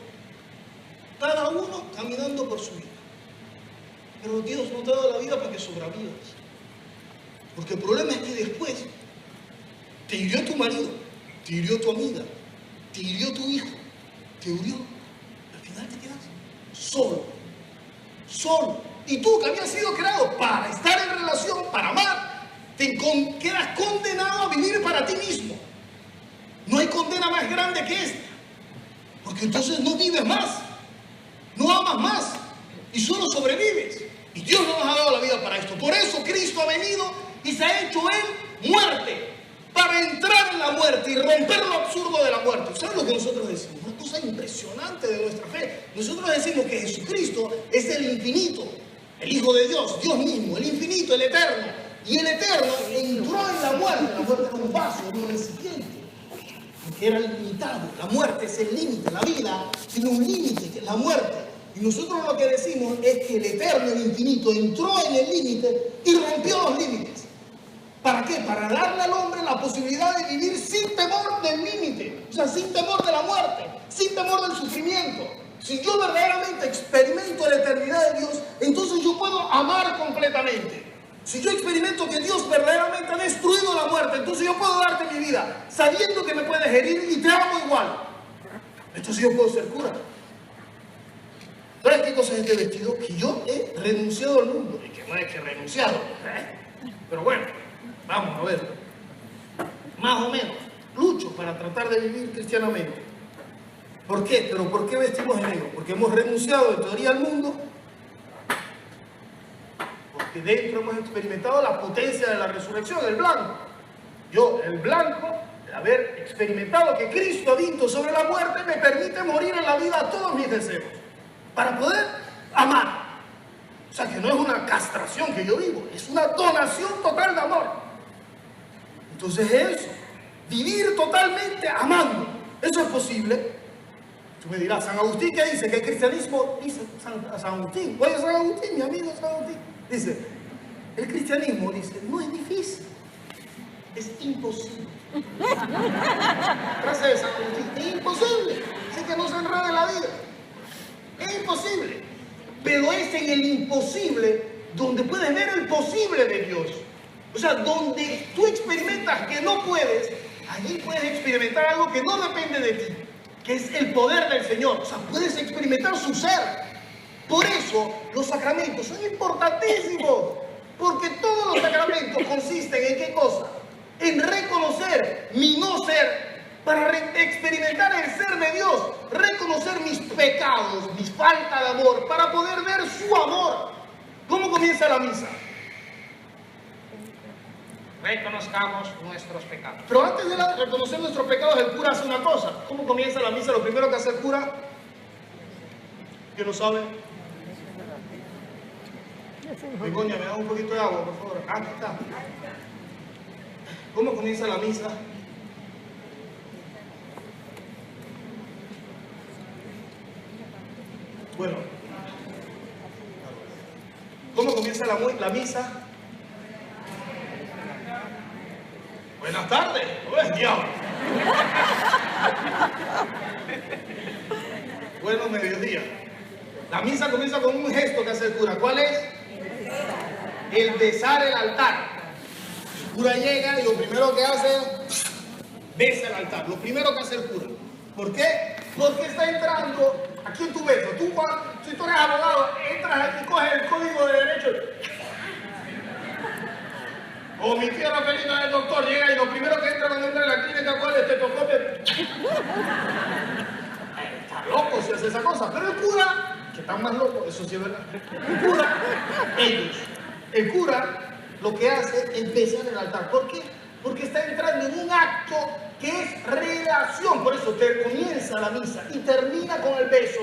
Cada uno caminando por su vida. Pero Dios no te da la vida para que sobrevivas. Porque el problema es que después te hirió tu marido, te hirió tu amiga, te hirió tu hijo, te hirió. Al final te quedas solo. Solo. Y tú que habías sido creado para estar en relación, para amar, quedas condenado a vivir para ti mismo. No hay condena más grande que esta. Porque entonces no vives más, no amas más y solo sobrevives. Y Dios no nos ha dado la vida para esto. Por eso Cristo ha venido y se ha hecho Él muerte, para entrar en la muerte y romper lo absurdo de la muerte. ¿Saben lo que nosotros decimos? Una cosa impresionante de nuestra fe. Nosotros decimos que Jesucristo es el infinito, el Hijo de Dios, Dios mismo, el infinito, el eterno. Y el eterno entró en la muerte. La muerte era un vaso, era un recipiente, porque era limitado. La muerte es el límite. La vida tiene un límite, que es la muerte. Y nosotros lo que decimos es que el eterno, el infinito, entró en el límite y rompió los límites. ¿Para qué? Para darle al hombre la posibilidad de vivir sin temor del límite. O sea, sin temor de la muerte, sin temor del sufrimiento. Si yo verdaderamente experimento la eternidad de Dios, entonces yo puedo amar completamente. Si yo experimento que Dios verdaderamente ha destruido la muerte, entonces yo puedo darte mi vida, sabiendo que me puedes herir y te amo igual. Entonces yo puedo ser cura. ¿Sabes qué cosa es este vestido? Que yo he renunciado al mundo. Y que no es que he renunciado. Pero bueno, vamos a ver. Más o menos. Lucho para tratar de vivir cristianamente. ¿Por qué? ¿Pero por qué vestimos en negro? Porque hemos renunciado en teoría al mundo. Porque dentro hemos experimentado la potencia de la resurrección, el blanco. Yo, el blanco, de haber experimentado que Cristo ha visto sobre la muerte, me permite morir en la vida a todos mis deseos. Para poder amar. O sea, que no es una castración que yo vivo, es una donación total de amor. Entonces eso, vivir totalmente amando, ¿eso es posible? Tú me dirás, San Agustín, ¿qué dice? Que el cristianismo, dice San Agustín, oye San Agustín, mi amigo San Agustín, dice, el cristianismo, dice, no es difícil, es imposible. Frase de San Agustín, es imposible, así que no se enrede la vida. Es imposible, pero es en el imposible donde puedes ver el posible de Dios. O sea, donde tú experimentas que no puedes, allí puedes experimentar algo que no depende de ti, que es el poder del Señor. O sea, puedes experimentar su ser. Por eso los sacramentos son importantísimos, porque todos los sacramentos consisten en ¿qué cosa? En reconocer mi no ser, para experimentar el ser de Dios, reconocer mis pecados, mi falta de amor, para poder ver su amor. ¿Cómo comienza la misa? Reconozcamos nuestros pecados. Pero antes de reconocer nuestros pecados, el cura hace una cosa. ¿Cómo comienza la misa? Lo primero que hace el cura, ¿quién lo sabe? Begoña, ¿me da un poquito de agua, por favor? Aquí está. ¿Cómo comienza la misa? Bueno, ¿cómo comienza la misa? Buenas tardes, ¡oh, diablo! Bueno, mediodía. La misa comienza con un gesto que hace el cura. ¿Cuál es? El besar el altar. El cura llega y lo primero que hace es besa el altar. Lo primero que hace el cura. ¿Por qué? Porque está entrando. ¿A quién tú besas? Tú, Juan, si tú eres abogado, entras y coges el código de derecho. O mi tía Rafaelina del doctor llega y lo primero que entra cuando entra en la clínica, ¿cuál es? Estetoscopio. Está loco si hace esa cosa. Pero el cura, que están más locos, eso sí es verdad. El cura, el cura lo que hace es besar el altar. ¿Por qué? Porque está entrando en un acto que es relación. Por eso comienza la misa y termina con el beso.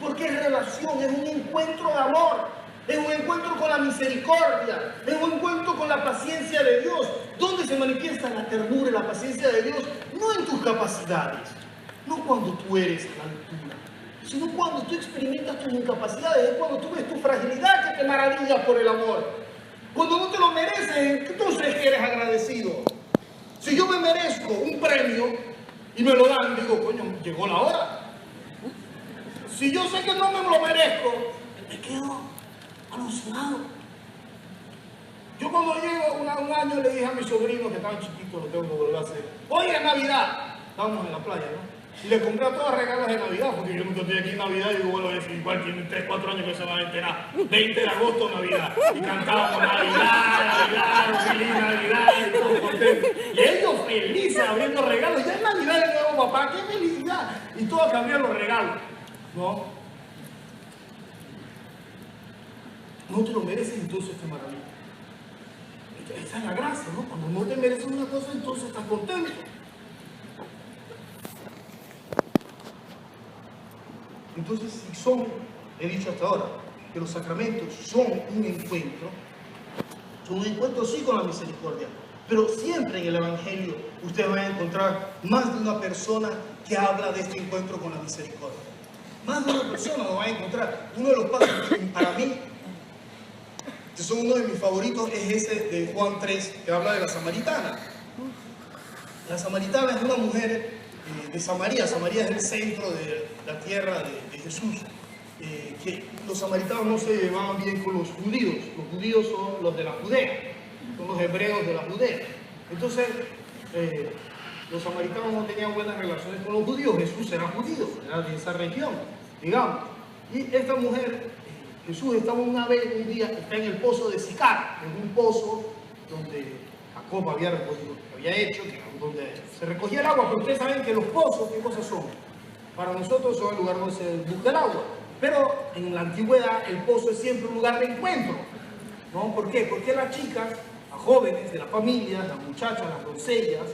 Porque es relación, es un encuentro de amor, es un encuentro con la misericordia, es un encuentro con la paciencia de Dios. ¿Dónde se manifiesta la ternura y la paciencia de Dios? No en tus capacidades, no cuando tú eres a la altura, sino cuando tú experimentas tus incapacidades, es cuando tú ves tu fragilidad que te maravillas por el amor. Cuando no te lo mereces, entonces eres agradecido. Si yo me merezco un premio y me lo dan, digo, coño, llegó la hora. Si yo sé que no me lo merezco, me quedo alucinado. Yo cuando llego un año le dije a mi sobrino que estaba chiquito, lo tengo que volver a hacer. Hoy es Navidad, estábamos en la playa, ¿no? Y le compré a todas regalos de Navidad, porque yo nunca estoy aquí en Navidad y digo, bueno, es igual tienen 3, 4 años que se van a enterar. 20 de agosto, Navidad. Y cantábamos Navidad, Navidad, feliz Navidad, y todos contentos. Y ellos felices abriendo regalos. Ya es Navidad de nuevo, papá, qué felicidad. Y todos cambian los regalos, ¿no? No te lo mereces, entonces te maravilla. Esa es la gracia, ¿no? Cuando no te mereces una cosa, entonces estás contento. Entonces, si son, he dicho hasta ahora, que los sacramentos son un encuentro sí con la misericordia, pero siempre en el Evangelio ustedes van a encontrar más de una persona que habla de este encuentro con la misericordia. Más de una persona lo van a encontrar. Uno de los pasos que para mí, que son uno de mis favoritos, es ese de Juan 3, que habla de la samaritana. La samaritana es una mujer de Samaria. Samaria es el centro de la tierra de Jesús. Que los samaritanos no se llevaban bien con los judíos. Los judíos son los de la Judea, son los hebreos de la Judea. Entonces, los samaritanos no tenían buenas relaciones con los judíos. Jesús era judío, era de esa región, digamos. Y esta mujer, Jesús estaba un día, está en el pozo de Sicar, en un pozo donde Jacob había recogido, que había hecho, donde se recogía el agua, pero ustedes saben que los pozos, ¿qué cosas son? Para nosotros son el lugar donde se busca el agua, pero en la antigüedad el pozo es siempre un lugar de encuentro, ¿no? ¿Por qué? Porque las chicas, las jóvenes de la familia, las muchachas, las doncellas,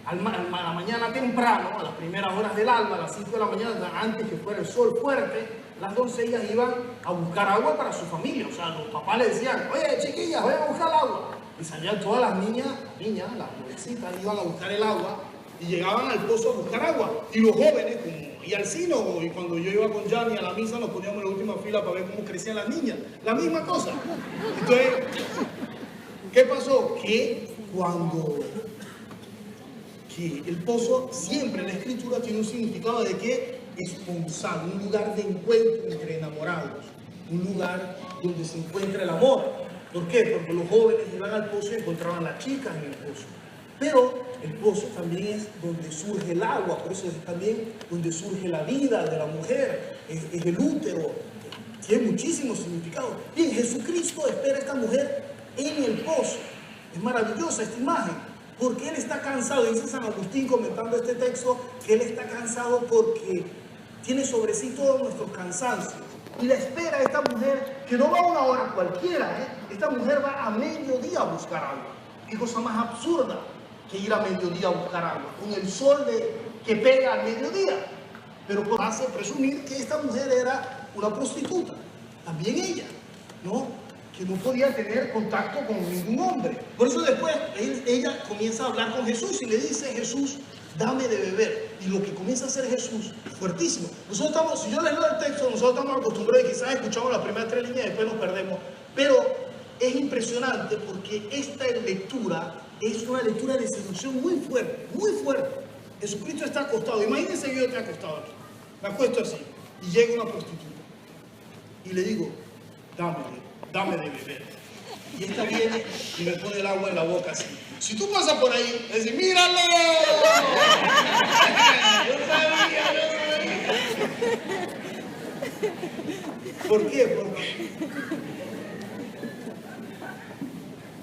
a la mañana temprano, a las primeras horas del alba, a las 5 de la mañana, antes que fuera el sol fuerte, las doncellas iban a buscar agua para su familia. O sea, los papás les decían, oye, chiquillas, vayan a buscar agua. Y salían todas las niñas, las jovencitas, iban a buscar el agua y llegaban al pozo a buscar agua. Y los jóvenes, como y al sino, y cuando yo iba con Yanni a la misa, nos poníamos en la última fila para ver cómo crecían las niñas. La misma cosa. Entonces, ¿qué pasó? Que el pozo siempre en la escritura tiene un significado de que esponsal, un lugar de encuentro entre enamorados, un lugar donde se encuentra el amor. ¿Por qué? Porque los jóvenes iban al pozo y encontraban las chicas en el pozo. Pero el pozo también es donde surge el agua, por eso es también donde surge la vida de la mujer, es el útero, tiene muchísimos significados. Bien, Jesucristo espera a esta mujer en el pozo. Es maravillosa esta imagen, porque Él está cansado, dice San Agustín comentando este texto, que Él está cansado porque tiene sobre sí todos nuestros cansancios. Y la espera a esta mujer, que no va a una hora cualquiera, esta mujer va a mediodía a buscar agua. Qué cosa más absurda que ir a mediodía a buscar agua, con el sol que pega al mediodía. Pero hace presumir que esta mujer era una prostituta, también ella, ¿no? Que no podía tener contacto con ningún hombre. Por eso después ella comienza a hablar con Jesús y le dice, Jesús, dame de beber. Y lo que comienza a hacer Jesús, fuertísimo. Nosotros estamos, si yo les leo el texto, nosotros estamos acostumbrados y quizás escuchamos las primeras 3 líneas y después nos perdemos. Pero es impresionante porque esta lectura es una lectura de seducción muy fuerte, muy fuerte. Jesucristo está acostado. Imagínense que yo estoy acostado aquí. Me acuesto así y llega una prostituta y le digo, dame de beber. Y esta viene y me pone el agua en la boca así. Si tú pasas por ahí, le dices, ¡míralo! Yo sabía. ¿Por qué?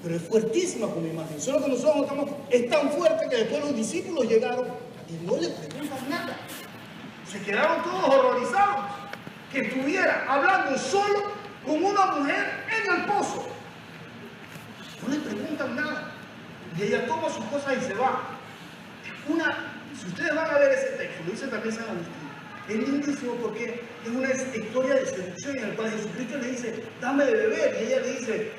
Pero es fuertísima como imagen. Solo que nosotros estamos, es tan fuerte que después los discípulos llegaron y no le preguntan nada. Se quedaron todos horrorizados que estuviera hablando solo con una mujer en el pozo. No le preguntan nada. Y ella toma sus cosas y se va. Si ustedes van a ver ese texto, lo dice también San Agustín, es lindísimo porque es una historia de seducción en la cual Jesucristo le dice, dame de beber. Y ella le dice,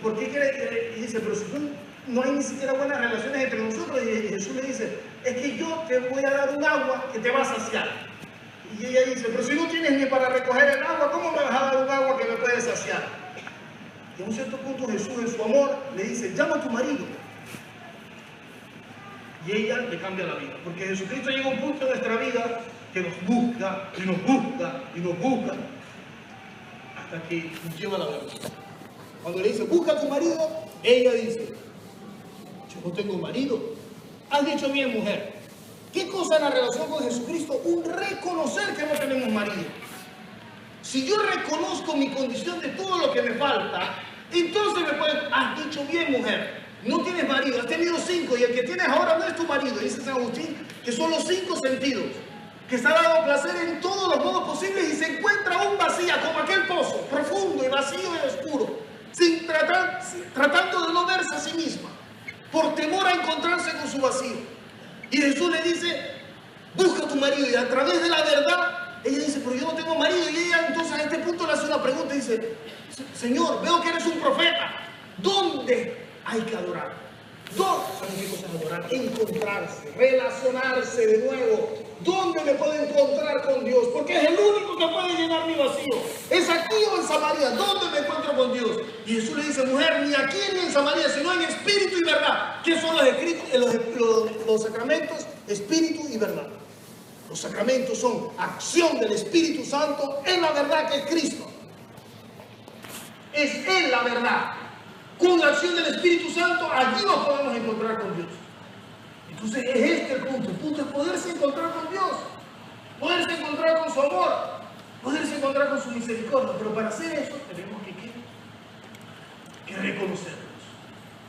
¿por qué quieres? Y dice, pero si no hay ni siquiera buenas relaciones entre nosotros. Y Jesús le dice, es que yo te voy a dar un agua que te va a saciar. Y ella dice, pero si no tienes ni para recoger el agua, ¿cómo me vas a dar un agua que me puede saciar? Y a un cierto punto Jesús en su amor le dice, llama a tu marido. Y ella le cambia la vida. Porque Jesucristo llega a un punto de nuestra vida que nos busca y nos busca y nos busca hasta que nos lleva a la verdad. Cuando le dice, busca a tu marido, ella dice, yo no tengo marido. Has dicho bien, mujer. ¿Qué cosa cosa en la relación con Jesucristo, un reconocer que no tenemos marido. Si yo reconozco mi condición de todo lo que me falta, entonces me pueden, has dicho bien, mujer, no tienes marido, has tenido 5 y el que tienes ahora no es tu marido, dice San Agustín, que son los 5 sentidos, que se ha dado placer en todos los modos posibles y se encuentra aún vacía como aquel pozo, profundo y vacío y oscuro, tratando de no verse a sí misma, por temor a encontrarse con su vacío. Y Jesús le dice, busca a tu marido, y a través de la verdad, ella dice, pero yo no tengo marido, y ella entonces a este punto le hace una pregunta y dice, Señor, veo que eres un profeta, ¿dónde hay que adorar? ¿Saben qué cosa es adorar? Encontrarse, relacionarse de nuevo. ¿Dónde me puedo encontrar con Dios? Porque es el único que puede llenar mi vacío. ¿Es aquí o en Samaria? ¿Dónde me encuentro con Dios? Y Jesús le dice, mujer, ni aquí ni en Samaria, sino en espíritu y verdad. ¿Qué son los sacramentos? Espíritu y verdad. Los sacramentos son acción del Espíritu Santo en la verdad que es Cristo. Es Él la verdad. Con la acción del Espíritu Santo, allí nos podemos encontrar con Dios. Entonces es este el punto. El punto es poderse encontrar con Dios, poderse encontrar con su amor, poderse encontrar con su misericordia. Pero para hacer eso tenemos que reconocernos.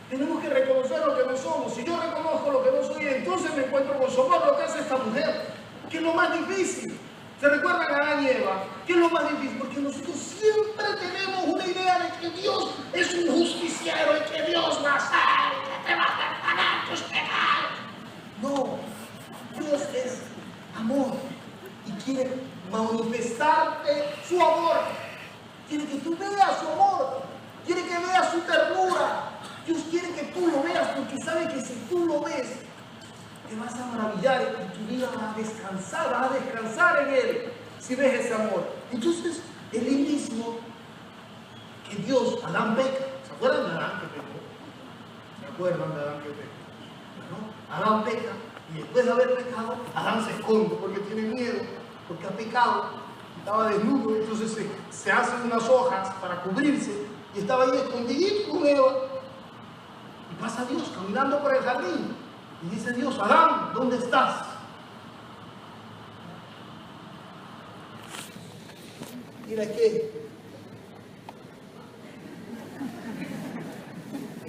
Tenemos que reconocer lo que no somos. Si yo reconozco lo que no soy, entonces me encuentro con su amor. Lo que hace esta mujer, que es lo más difícil. ¿Se recuerdan a Adán y Eva? ¿Qué es lo más difícil? Porque nosotros siempre tenemos una idea de que Dios es un justiciero y que Dios va a hacer, que te va a pagar tus pecados. No, Dios es amor y quiere manifestarte su amor. Quiere que tú veas su amor, quiere que veas su ternura. Dios quiere que tú lo veas porque sabe que si tú lo ves, te vas a maravillar y tu vida va a descansar en Él si ves ese amor. Entonces, es lindísimo que Dios, Adán peca. ¿Se acuerdan de Adán que pecó? ¿Se acuerdan de Adán que pecó? ¿No? Adán peca y después de haber pecado, Adán se esconde porque tiene miedo, porque ha pecado, estaba desnudo, entonces se hacen unas hojas para cubrirse y estaba ahí escondidito con Eva. Y pasa Dios caminando por el jardín. Y dice Dios, Adán, ¿dónde estás? Mira, es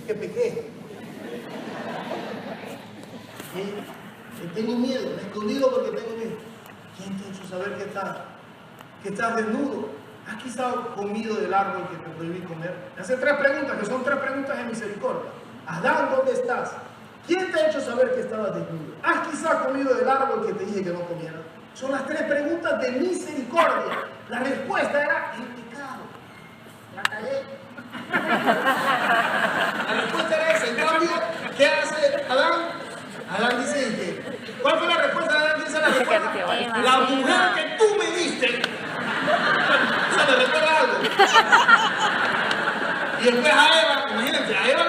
que pequé. Tengo miedo, me he escondido porque tengo miedo. ¿Quién te ha hecho saber que estás desnudo? ¿Has quizá comido del árbol que te prohibí comer? Le hace 3 preguntas, que son 3 preguntas de misericordia. Adán, ¿dónde estás? ¿Quién te ha hecho saber que estabas desnudo? ¿Has quizá comido del árbol que te dije que no comieras? Son las 3 preguntas de misericordia. La respuesta era el pecado. La cagué. La respuesta era esa. En cambio, ¿qué hace Adán? Adán dice, ¿cuál fue la respuesta de Adán? Dice la respuesta. La mujer que tú me diste. Eso me recuerda algo. Y después a Eva, imagínate, a Eva,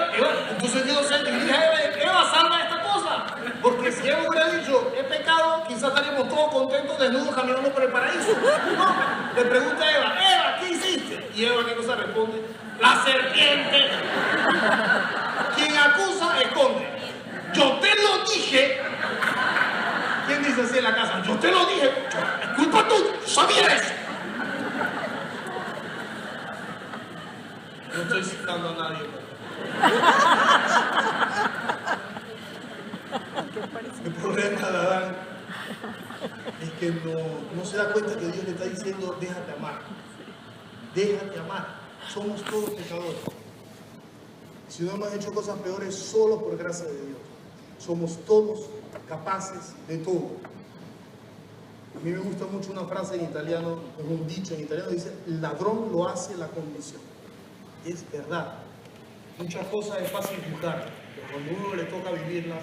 entonces Dios le dije a Eva, salva esta cosa. Porque si Eva hubiera dicho, he pecado, quizás estaríamos todos contentos, desnudos, caminando por el paraíso. No, le pregunta a Eva, ¿qué hiciste? Y Eva, ¿qué cosa responde? La serpiente. Quien acusa, esconde. Yo te lo dije. ¿Quién dice así en la casa? Yo te lo dije. Es culpa tuya, sabía eso. No estoy citando a nadie. El problema de Adán es que no se da cuenta que Dios le está diciendo, déjate amar. Déjate amar. Somos todos pecadores. Si no hemos hecho cosas peores, solo por gracia de Dios. Somos todos capaces de todo. A mí me gusta mucho una frase en italiano, un dicho en italiano, dice, el ladrón lo hace la condición. Es verdad. Muchas cosas es fácil juzgar, pero cuando uno le toca vivirlas,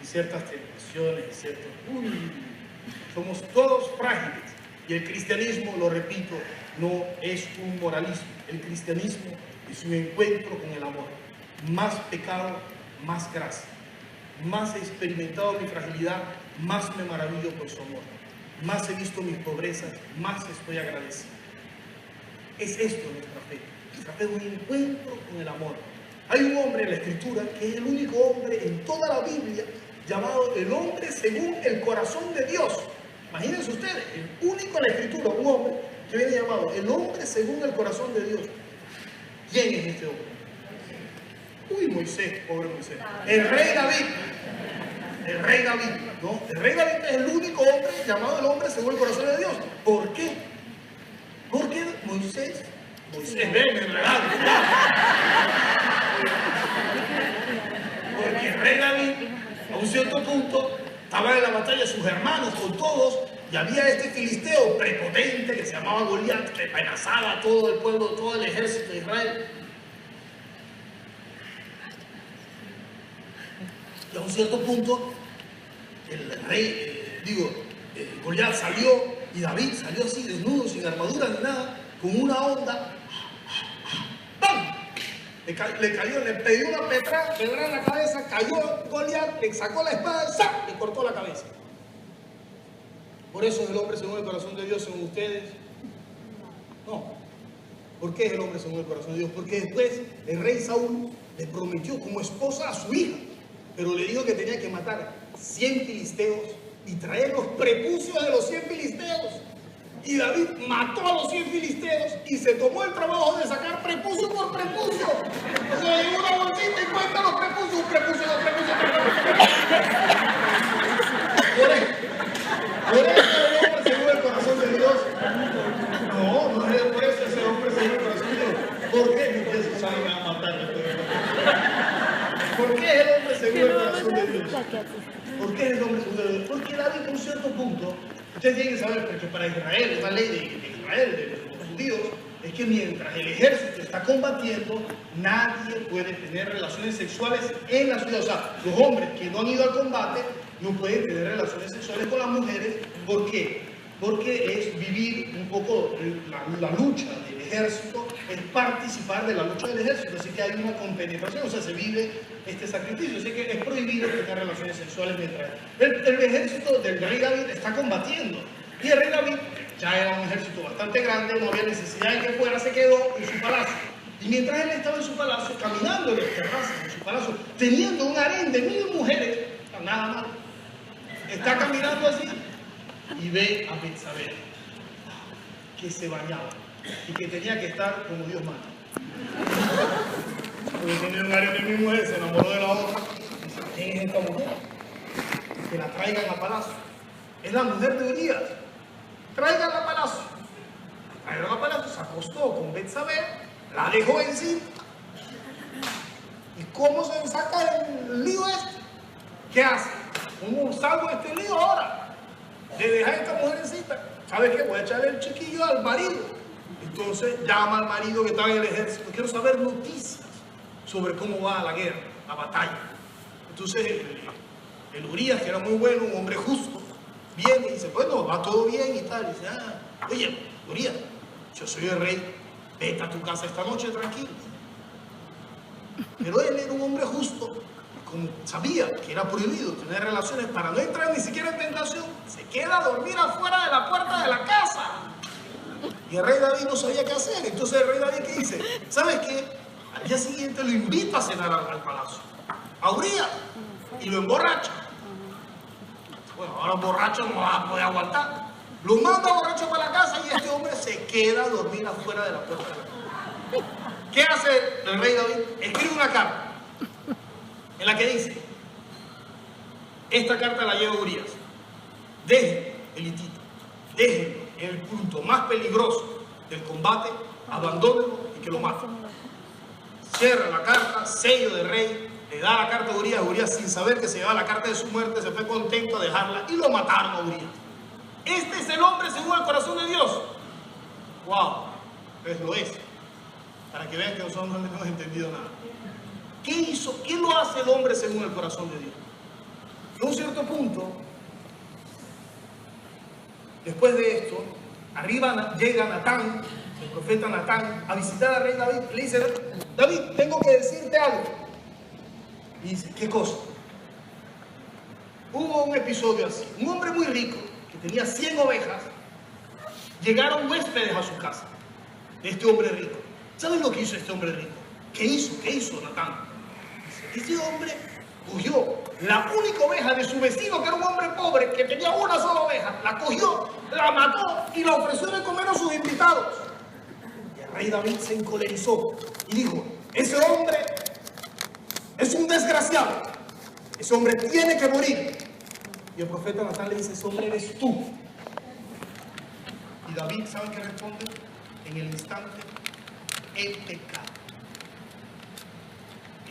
y ciertas tentaciones, y ciertos... somos todos frágiles. Y el cristianismo, lo repito, no es un moralismo. El cristianismo es un encuentro con el amor. Más pecado, más gracia. Más he experimentado mi fragilidad, más me maravillo por su amor. Más he visto mis pobrezas, más estoy agradecido. Es esto nuestra fe. Nuestra fe es un encuentro con el amor. Hay un hombre en la Escritura que es el único hombre en toda la Biblia llamado el hombre según el corazón de Dios. Imagínense ustedes, el único en la escritura, un hombre que viene llamado el hombre según el corazón de Dios. ¿Quién es este hombre? Uy, Moisés, pobre Moisés. El rey David. El rey David, ¿no? El rey David es el único hombre llamado el hombre según el corazón de Dios. ¿Por qué? Porque Moisés, ven, enredado. Porque el rey David, a un cierto punto, estaba en la batalla, sus hermanos con todos, y había este filisteo prepotente que se llamaba Goliat, que amenazaba a todo el pueblo, todo el ejército de Israel. Y a un cierto punto, el rey, Goliat salió, y David salió así, desnudo, sin armadura ni nada, con una onda. ¡Pam! Le cayó, le pegó una pedra en la cabeza, cayó Goliat, le sacó la espada, ¡zap!, le cortó la cabeza. Por eso es el hombre según el corazón de Dios, según ustedes. No. ¿Por qué es el hombre según el corazón de Dios? Porque después el rey Saúl le prometió como esposa a su hija, pero le dijo que tenía que matar 100 filisteos y traer los prepucios de los 100 filisteos. Y David mató a los 100 filisteos y se tomó el trabajo de sacar prepucio por prepucio. O sea, llevó una bolsita y cuenta los prepucios, un prepucio, dos prepucios, tres prepucios. Por eso el hombre según el corazón de Dios. No, no es por eso ese hombre según el corazón de Dios. ¿Por qué ustedes saben a matar? ¿Por qué es el hombre según el corazón de Dios? ¿Por qué es el hombre según el corazón de Dios? Porque David, en un cierto punto, ustedes tienen que saber, porque para Israel, una ley de Israel, de los judíos, es que mientras el ejército está combatiendo, nadie puede tener relaciones sexuales en la ciudad. O sea, los hombres que no han ido al combate no pueden tener relaciones sexuales con las mujeres. ¿Por qué? Porque es vivir un poco la lucha del ejército, es participar de la lucha del ejército. Así que hay una compenetración, o sea, se vive este sacrificio. Así que es prohibido tener relaciones sexuales mientras el ejército del rey David está combatiendo. Y el rey David ya era un ejército bastante grande, no había necesidad de que fuera, se quedó en su palacio. Y mientras él estaba en su palacio, caminando en las terrazas de su palacio, teniendo un harén de 1000 mujeres, nada más, está caminando así y ve a Betsabé, que se bañaba y que tenía que estar como Dios manda. Porque tenía un harén de 1000 mujeres, se enamoró de la otra. Dice, ¿quién es esta mujer? Que la traigan a palacio. Es la mujer de Urías. Tráiganla a palacio. Trajeron a palacio, se acostó con Betsabé, la dejó en sí. ¿Y cómo se saca el lío este? ¿Qué hace? ¿Cómo salgo de este lío ahora? De dejar a esta mujer en cita. ¿Sabes qué? Voy a echarle el chiquillo al marido. Entonces llama al marido que estaba en el ejército. Quiero saber noticias sobre cómo va la guerra, la batalla. Entonces el Urías, que era muy bueno, un hombre justo, viene y dice, bueno, va todo bien y tal. Y dice, oye, Urías, yo soy el rey, vete a tu casa esta noche tranquilo. Pero él era un hombre justo, como sabía que era prohibido tener relaciones para no entrar ni siquiera en tentación, se queda a dormir afuera de la puerta de la casa. Y el rey David no sabía qué hacer. Entonces el rey David, ¿qué dice? ¿Sabes qué? Al día siguiente lo invita a cenar al palacio, a Urías, y lo emborracha. Bueno, ahora borracho no va a poder aguantar. Lo manda borracho para la casa y este hombre se queda a dormir afuera de la puerta de la casa. ¿Qué hace el rey David? Escribe una carta en la que dice, esta carta la lleva Urías, dejen el hitita, déjenlo en el punto más peligroso del combate, abandónenlo y que lo maten. Cierra la carta, sello del rey, le da la carta a Urías. Urías, sin saber que se llevaba la carta de su muerte, se fue contento a dejarla y lo mataron a Urías. Este es el hombre según el corazón de Dios. ¡Wow! Pues lo es. Para que vean que nosotros no hemos entendido nada. ¿Qué hizo? ¿Qué lo hace el hombre según el corazón de Dios? En un cierto punto, después de esto, arriba llega Natán, el profeta Natán, a visitar al rey David. Le dice, David, tengo que decirte algo. Y dice, ¿qué cosa? Hubo un episodio así. Un hombre muy rico, que tenía 100 ovejas, llegaron huéspedes a su casa, de este hombre rico. ¿Saben lo que hizo este hombre rico? ¿Qué hizo? ¿Qué hizo Natán? Dice, este hombre cogió la única oveja de su vecino, que era un hombre pobre, que tenía una sola oveja, la cogió, la mató y la ofreció de comer a sus invitados. Y el rey David se encolerizó y dijo, ese hombre es un desgraciado, ese hombre tiene que morir. Y el profeta Natán le dice, ese hombre eres tú. Y David, ¿sabe qué responde? En el instante, el pecado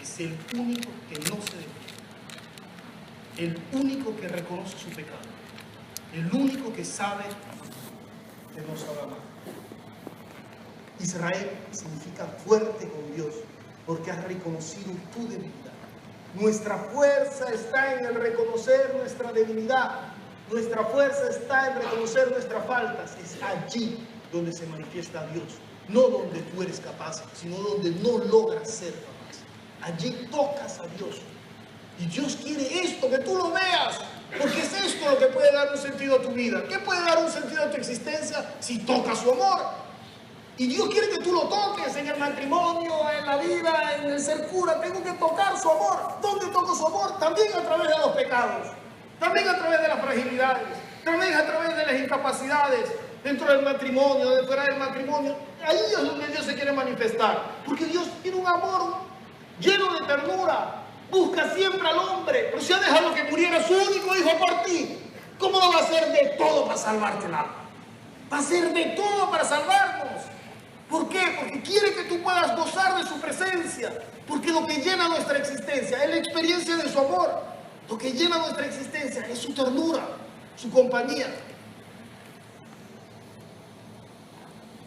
es el único que no se defiende, el único que reconoce su pecado, el único que sabe que no sabe amar. Israel significa fuerte con Dios, porque has reconocido tu debilidad. Nuestra fuerza está en el reconocer nuestra debilidad. Nuestra fuerza está en reconocer nuestras faltas. Es allí donde se manifiesta Dios. No donde tú eres capaz, sino donde no logras ser capaz. Allí tocas a Dios. Y Dios quiere esto, que tú lo veas. Porque es esto lo que puede dar un sentido a tu vida. ¿Qué puede dar un sentido a tu existencia? Si tocas su amor. Y Dios quiere que tú lo toques en el matrimonio, en la vida, en el ser cura. Tengo que tocar su amor. ¿Dónde toco su amor? También a través de los pecados. También a través de las fragilidades. También a través de las incapacidades. Dentro del matrimonio, de fuera del matrimonio. Ahí es donde Dios se quiere manifestar. Porque Dios tiene un amor lleno de ternura. Busca siempre al hombre. Pero si ha dejado que muriera su único hijo por ti, ¿cómo no va a hacer de todo para salvarte el alma? Va a hacer de todo para salvarnos. ¿Por qué? Porque quiere que tú puedas gozar de su presencia. Porque lo que llena nuestra existencia es la experiencia de su amor. Lo que llena nuestra existencia es su ternura, su compañía.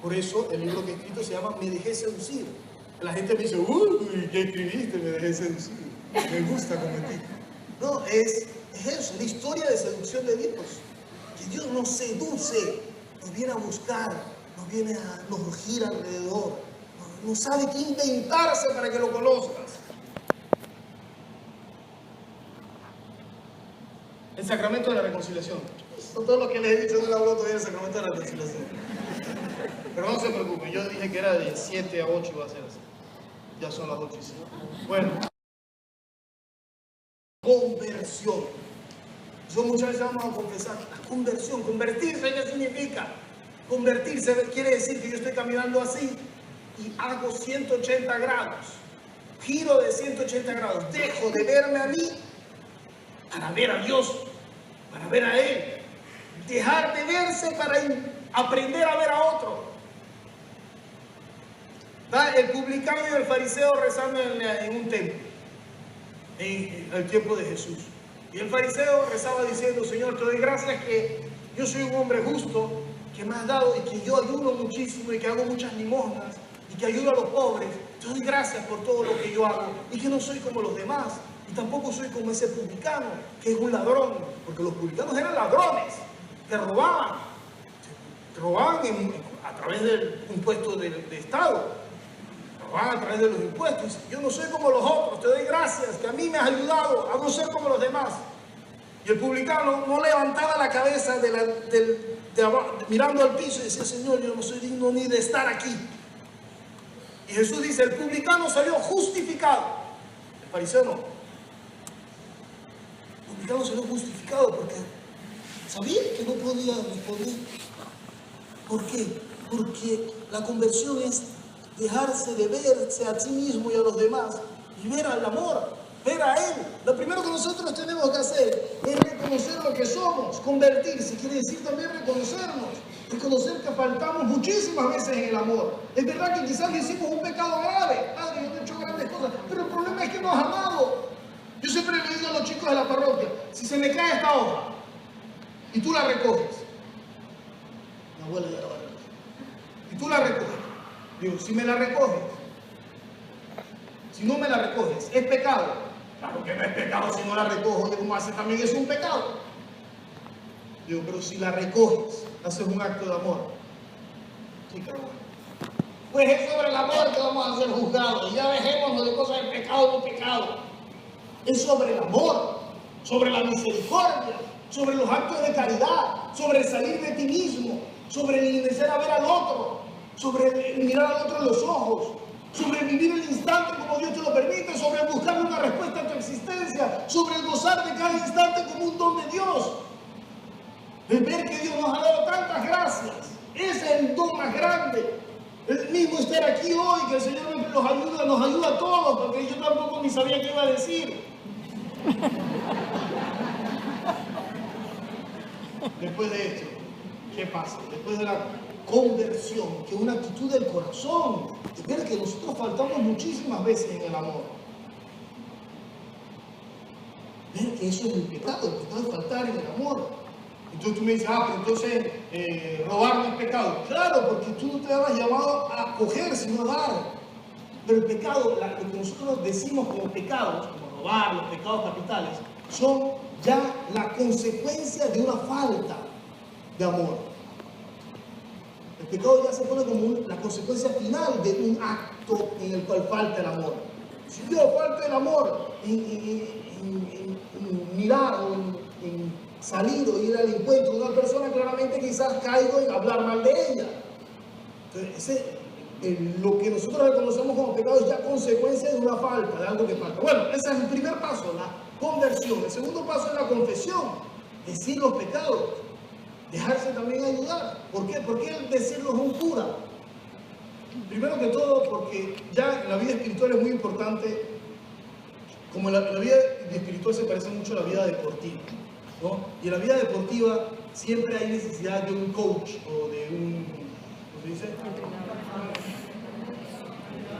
Por eso el libro que he escrito se llama Me dejé seducir. La gente me dice, uy, ¿qué escribiste? Me dejé seducir. Me gusta comentar. No, es eso, es la historia de seducción de Dios. Que Dios nos seduce, nos viene a buscar, nos gira alrededor, no sabe qué inventarse para que lo conozcas. El sacramento de la reconciliación. Todo lo que les he dicho no lo hablo todavía del sacramento de la reconciliación. Pero no se preocupen, yo dije que era de 7 a 8 va a ser así. Ya son las 8 y 5. Bueno. Conversión. Yo muchas veces vamos a confesar. La conversión, convertirse, ¿qué significa? Convertirse quiere decir que yo estoy caminando así y hago 180 grados. Giro de 180 grados. Dejo de verme a mí para ver a Dios, para ver a Él. Dejar de verse para aprender a ver a otro. ¿Está? El publicano y el fariseo rezando en un templo, en el tiempo de Jesús. Y el fariseo rezaba diciendo, Señor, te doy gracias que yo soy un hombre justo, que me has dado y que yo ayudo muchísimo y que hago muchas limosnas y que ayudo a los pobres. Te doy gracias por todo lo que yo hago y que no soy como los demás y tampoco soy como ese publicano que es un ladrón, porque los publicanos eran ladrones que robaban a través del impuesto de Estado, robaban a través de los impuestos. Yo no soy como los otros, te doy gracias que a mí me has ayudado a no ser como los demás. Y el publicano no levantaba la cabeza mirando al piso y decía, Señor, yo no soy digno ni de estar aquí. Y Jesús dice, el publicano salió justificado. El fariseo no. El publicano salió justificado porque sabía que no podía responder. ¿Por qué? Porque la conversión es dejarse de verse a sí mismo y a los demás y ver al amor, ver a Él. Lo primero que nosotros tenemos que hacer es reconocer lo que somos. Convertirse quiere decir también reconocernos. Reconocer que faltamos muchísimas veces en el amor. Es verdad que quizás hicimos un pecado grave. Padre, yo te he hecho grandes cosas, pero el problema es que no has amado. Yo siempre le digo a los chicos de la parroquia, si se me cae esta hoja y tú la recoges, mi abuela ya la va a recoger, y tú la recoges, digo, si me la recoges, si no me la recoges, ¿es pecado? Claro que no es pecado si no la recojo, de como hace también es un pecado. Digo, pero si la recoges, haces un acto de amor. Sí, pero bueno. Pues es sobre el amor que vamos a ser juzgados. Y ya dejémonos de cosas de pecado o no pecado. Es sobre el amor, sobre la misericordia, sobre los actos de caridad, sobre el salir de ti mismo, sobre el iniciar a ver al otro, sobre el mirar al otro en los ojos. sobre vivir el instante como Dios te lo permite, sobre buscar una respuesta a tu existencia, sobre el gozar de cada instante como un don de Dios. El ver que Dios nos ha dado tantas gracias. Ese es el don más grande. El mismo estar aquí hoy, que el Señor nos ayuda a todos, porque yo tampoco ni sabía qué iba a decir. Después de esto, ¿qué pasa? Después de la conversión, que es una actitud del corazón, de ver que nosotros faltamos muchísimas veces en el amor. Ver que eso es el pecado es faltar en el amor. Entonces tú me dices, pero entonces robar no es pecado. Claro, porque tú no te habías llamado a coger, sino a dar. Pero el pecado, lo que nosotros decimos como pecados, como robar, los pecados capitales, son ya la consecuencia de una falta de amor. El pecado ya se pone como la consecuencia final de un acto en el cual falta el amor. Si yo falta el amor en mirar o en salir o ir al encuentro de una persona, claramente quizás caigo en hablar mal de ella. Entonces, lo que nosotros reconocemos como pecado es ya consecuencia de una falta, de algo que falta. Bueno, ese es el primer paso, la conversión. El segundo paso es la confesión, decir los pecados, dejarse también ayudar. ¿Por qué? ¿Por qué decirlos a un cura? Primero que todo, porque ya en la vida espiritual es muy importante, como la vida espiritual se parece mucho a la vida deportiva, ¿no? Y en la vida deportiva siempre hay necesidad de un coach o de un, ¿cómo se dice?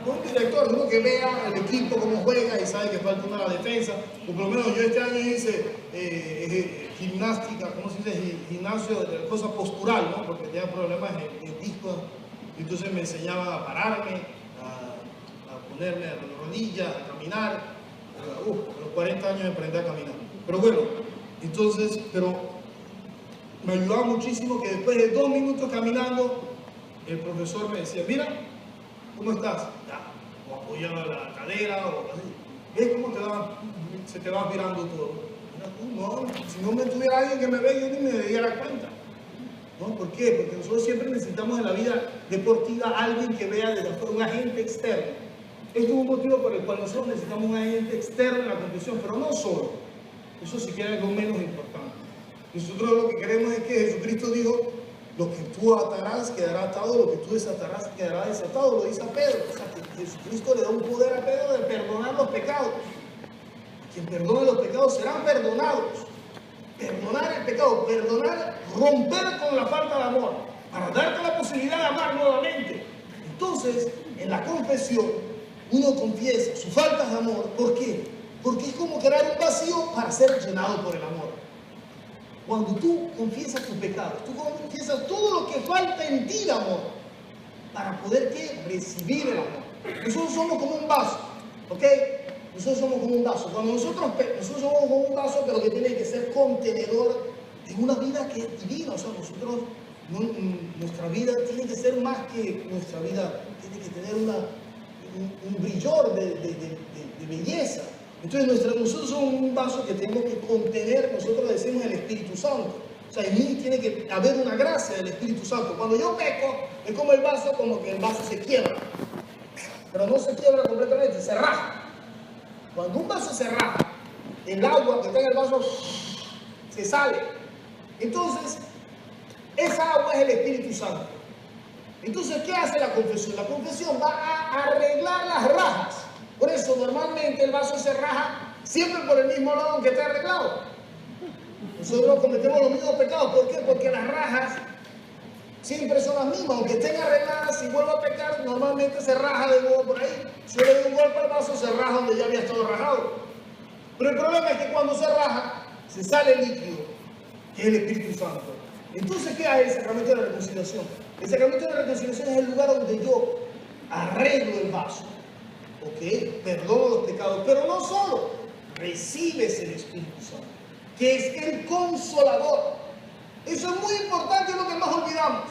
Un director, uno que vea el equipo cómo juega y sabe que falta una a la defensa. O por lo menos yo este año hice gimnástica, ¿cómo se dice? Gimnasio de cosa postural, ¿no? Porque tenía problemas en discos. Entonces me enseñaba a pararme, a ponerme a la rodilla, a caminar. A los 40 años aprendí a caminar. Pero bueno, entonces, me ayudaba muchísimo que después de 2 minutos caminando, el profesor me decía, mira, ¿cómo estás? Ya, o apoyado la cadera, o así. ¿Ves cómo se te va virando todo? Mira tú, no, si no me tuviera alguien que me vea, yo ni me diera cuenta. ¿No? ¿Por qué? Porque nosotros siempre necesitamos en la vida deportiva a alguien que vea desde afuera, un agente externo. Esto es un motivo por el cual nosotros necesitamos un agente externo en la confesión, pero no solo. Eso sí que es lo menos importante. Nosotros lo que queremos es que Jesucristo dijo, lo que tú atarás quedará atado, lo que tú desatarás quedará desatado, lo dice a Pedro. O sea, que Jesucristo le da un poder a Pedro de perdonar los pecados. Quien perdone los pecados serán perdonados. Perdonar el pecado, perdonar, romper con la falta de amor, para darte la posibilidad de amar nuevamente. Entonces, en la confesión, uno confiesa sus faltas de amor. ¿Por qué? Porque es como crear un vacío para ser llenado por el amor. Cuando tú confiesas tus pecados, tú confiesas todo lo que falta en ti de amor, para poder ¿qué? Recibir el amor. Nosotros somos como un vaso, ¿ok? Nosotros somos como un vaso. Cuando nosotros somos como un vaso, pero que tiene que ser contenedor de una vida que es divina. O sea, nuestra vida tiene que ser más que nuestra vida, tiene que tener un brillor de belleza. Entonces nosotros somos un vaso que tenemos que contener, nosotros decimos el Espíritu Santo. O sea, en mí tiene que haber una gracia del Espíritu Santo. Cuando yo peco, es como el vaso, como que el vaso se quiebra. Pero no se quiebra completamente, se raja. Cuando un vaso se raja, el agua que está en el vaso se sale. Entonces, esa agua es el Espíritu Santo. Entonces, ¿qué hace la confesión? La confesión va a arreglar las rajas. Por eso, normalmente el vaso se raja siempre por el mismo lado que está arreglado. Nosotros cometemos los mismos pecados. ¿Por qué? Porque las rajas siempre son las mismas. Aunque estén arregladas, si vuelvo a pecar, normalmente se raja de nuevo por ahí. Si yo le doy un golpe al vaso, se raja donde ya había estado rajado. Pero el problema es que cuando se raja, se sale el líquido, que es el Espíritu Santo. Entonces, ¿qué hay el sacramento de la reconciliación? El sacramento de la reconciliación es el lugar donde yo arreglo el vaso, ¿ok? Perdono los pecados, pero no solo, recibes el Espíritu Santo, que es el consolador. Eso es muy importante, es lo que más olvidamos.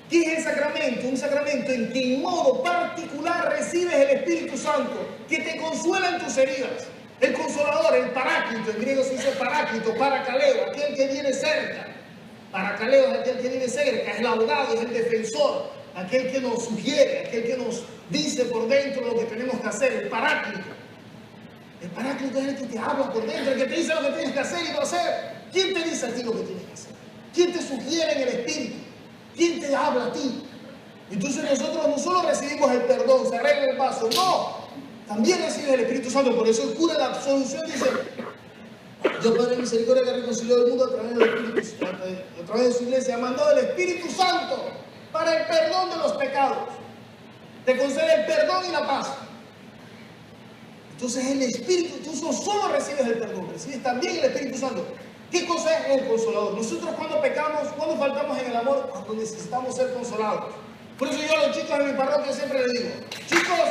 ¿Qué es el sacramento? Un sacramento en que en modo particular recibes el Espíritu Santo, que te consuela en tus heridas. El consolador, el paráclito, en griego se dice paráclito, paracaleo, aquel que viene cerca. Paracaleo es aquel que viene cerca, es el abogado, es el defensor. aquel que nos sugiere, aquel que nos dice por dentro lo que tenemos que hacer, el Paráclito. El Paráclito es el que te habla por dentro, el que te dice lo que tienes que hacer y no hacer. ¿Quién te dice a ti lo que tienes que hacer? ¿Quién te sugiere en el Espíritu? ¿Quién te habla a ti? Entonces nosotros no solo recibimos el perdón, se arregla el vaso, no. También recibes el Espíritu Santo. Por eso el cura de la absolución dice: Dios Padre de misericordia que reconcilió el mundo a través del Espíritu Santo, a través de su iglesia, ha mandado el Espíritu Santo para el perdón de los pecados. Te concede el perdón y la paz. Entonces el Espíritu, tú no solo recibes el perdón, recibes también el Espíritu Santo. ¿Qué cosa es el Consolador? Nosotros cuando pecamos, cuando faltamos en el amor, cuando necesitamos ser consolados. Por eso yo a los chicos de mi parroquia siempre les digo: chicos,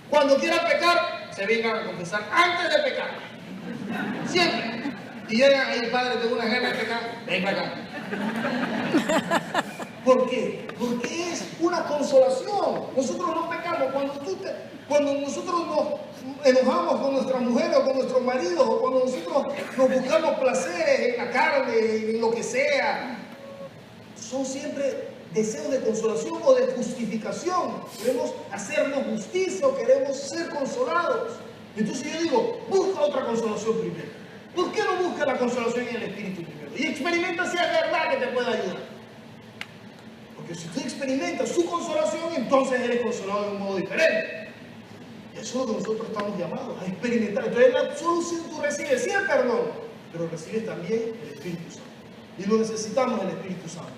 cuando quieran pecar, se vengan a confesar antes de pecar. Siempre. Y llegan ahí: padre, tengo una ganas de pecar, ven para acá. ¿Por qué? Porque es una consolación. Nosotros no pecamos cuando nosotros nos enojamos con nuestra mujer o con nuestro marido, o cuando nosotros nos buscamos placeres en la carne, en lo que sea. Son siempre deseos de consolación o de justificación. Queremos hacernos justicia o queremos ser consolados. Entonces yo digo: busca otra consolación primero. ¿Por qué no busca la consolación en el Espíritu primero? Y experimenta si es verdad que te puede ayudar. Porque si tú experimentas su consolación, entonces eres consolado de un modo diferente. Y eso es lo que nosotros estamos llamados a experimentar. Entonces la absolución tú recibes sí el perdón, pero recibes también el Espíritu Santo. Y lo necesitamos, el Espíritu Santo.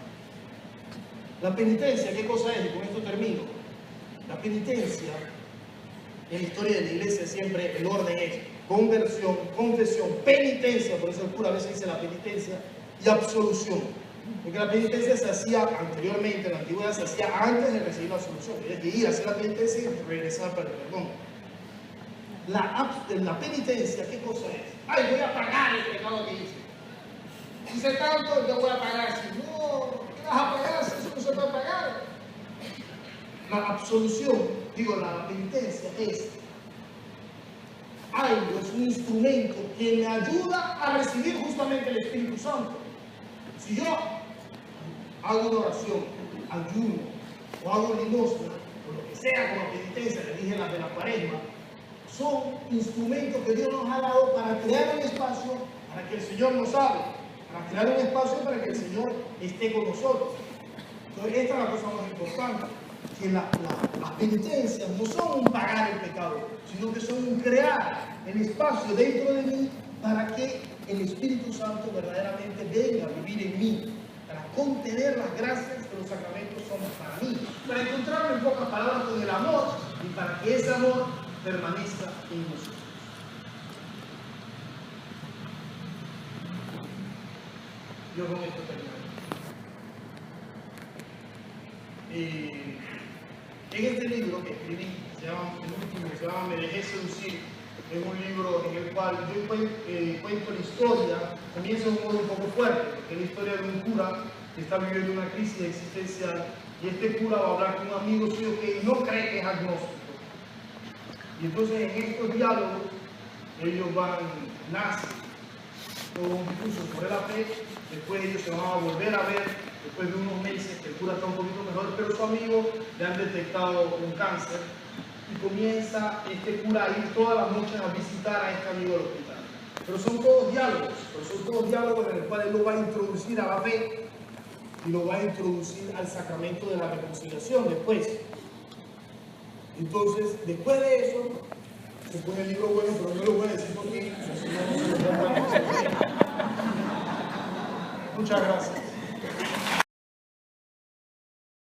La penitencia, ¿qué cosa es? Y con esto termino. La penitencia, en la historia de la iglesia siempre el orden es conversión, confesión, penitencia. Por eso el cura a veces dice la penitencia, y absolución. Porque la penitencia se hacía anteriormente, en la antigüedad se hacía antes de recibir la absolución. Tienes que ir a hacer la penitencia y regresar para el perdón. La penitencia, ¿qué cosa es? Ay, voy a pagar el pecado que hice. Hice tanto, yo voy a pagar. Si no, ¿qué vas a pagar? Si eso no se puede pagar. La absolución, la penitencia es algo, es un instrumento que me ayuda a recibir justamente el Espíritu Santo. Si yo hago una oración, ayuno, o hago limosna, o lo que sea como penitencia, le dije las de la Cuaresma, son instrumentos que Dios nos ha dado para crear un espacio para que el Señor nos hable, para crear un espacio para que el Señor esté con nosotros. Entonces esta es la cosa más importante, que las penitencias no son un pagar el pecado, sino que son un crear el espacio dentro de mí para que el Espíritu Santo verdaderamente venga a vivir en mí, para contener las gracias que los sacramentos son para mí, para encontrarme en pocas palabras con el amor y para que ese amor permanezca en nosotros. Yo con esto termino. En este libro que escribí, el último, se llama Me dejé seducir, es un libro en el cual yo cuento la historia, comienza de un modo un poco fuerte, porque es la historia de un cura que está viviendo una crisis existencial, y este cura va a hablar con un amigo suyo que no cree que es agnóstico. Y entonces en estos diálogos, ellos nacen todo un discurso sobre la fe, después ellos se van a volver a ver, después de unos meses que el cura está un poquito mejor, pero su amigo le han detectado un cáncer, y comienza este cura a ir todas las noches a visitar a este amigo al hospital. Pero son todos diálogos en los cuales él lo va a introducir a la fe y lo va a introducir al sacramento de la reconciliación después. Entonces, después de eso, se pone el libro bueno, pero no lo voy a decir porque si no, no se lo voy a dar. Muchas gracias.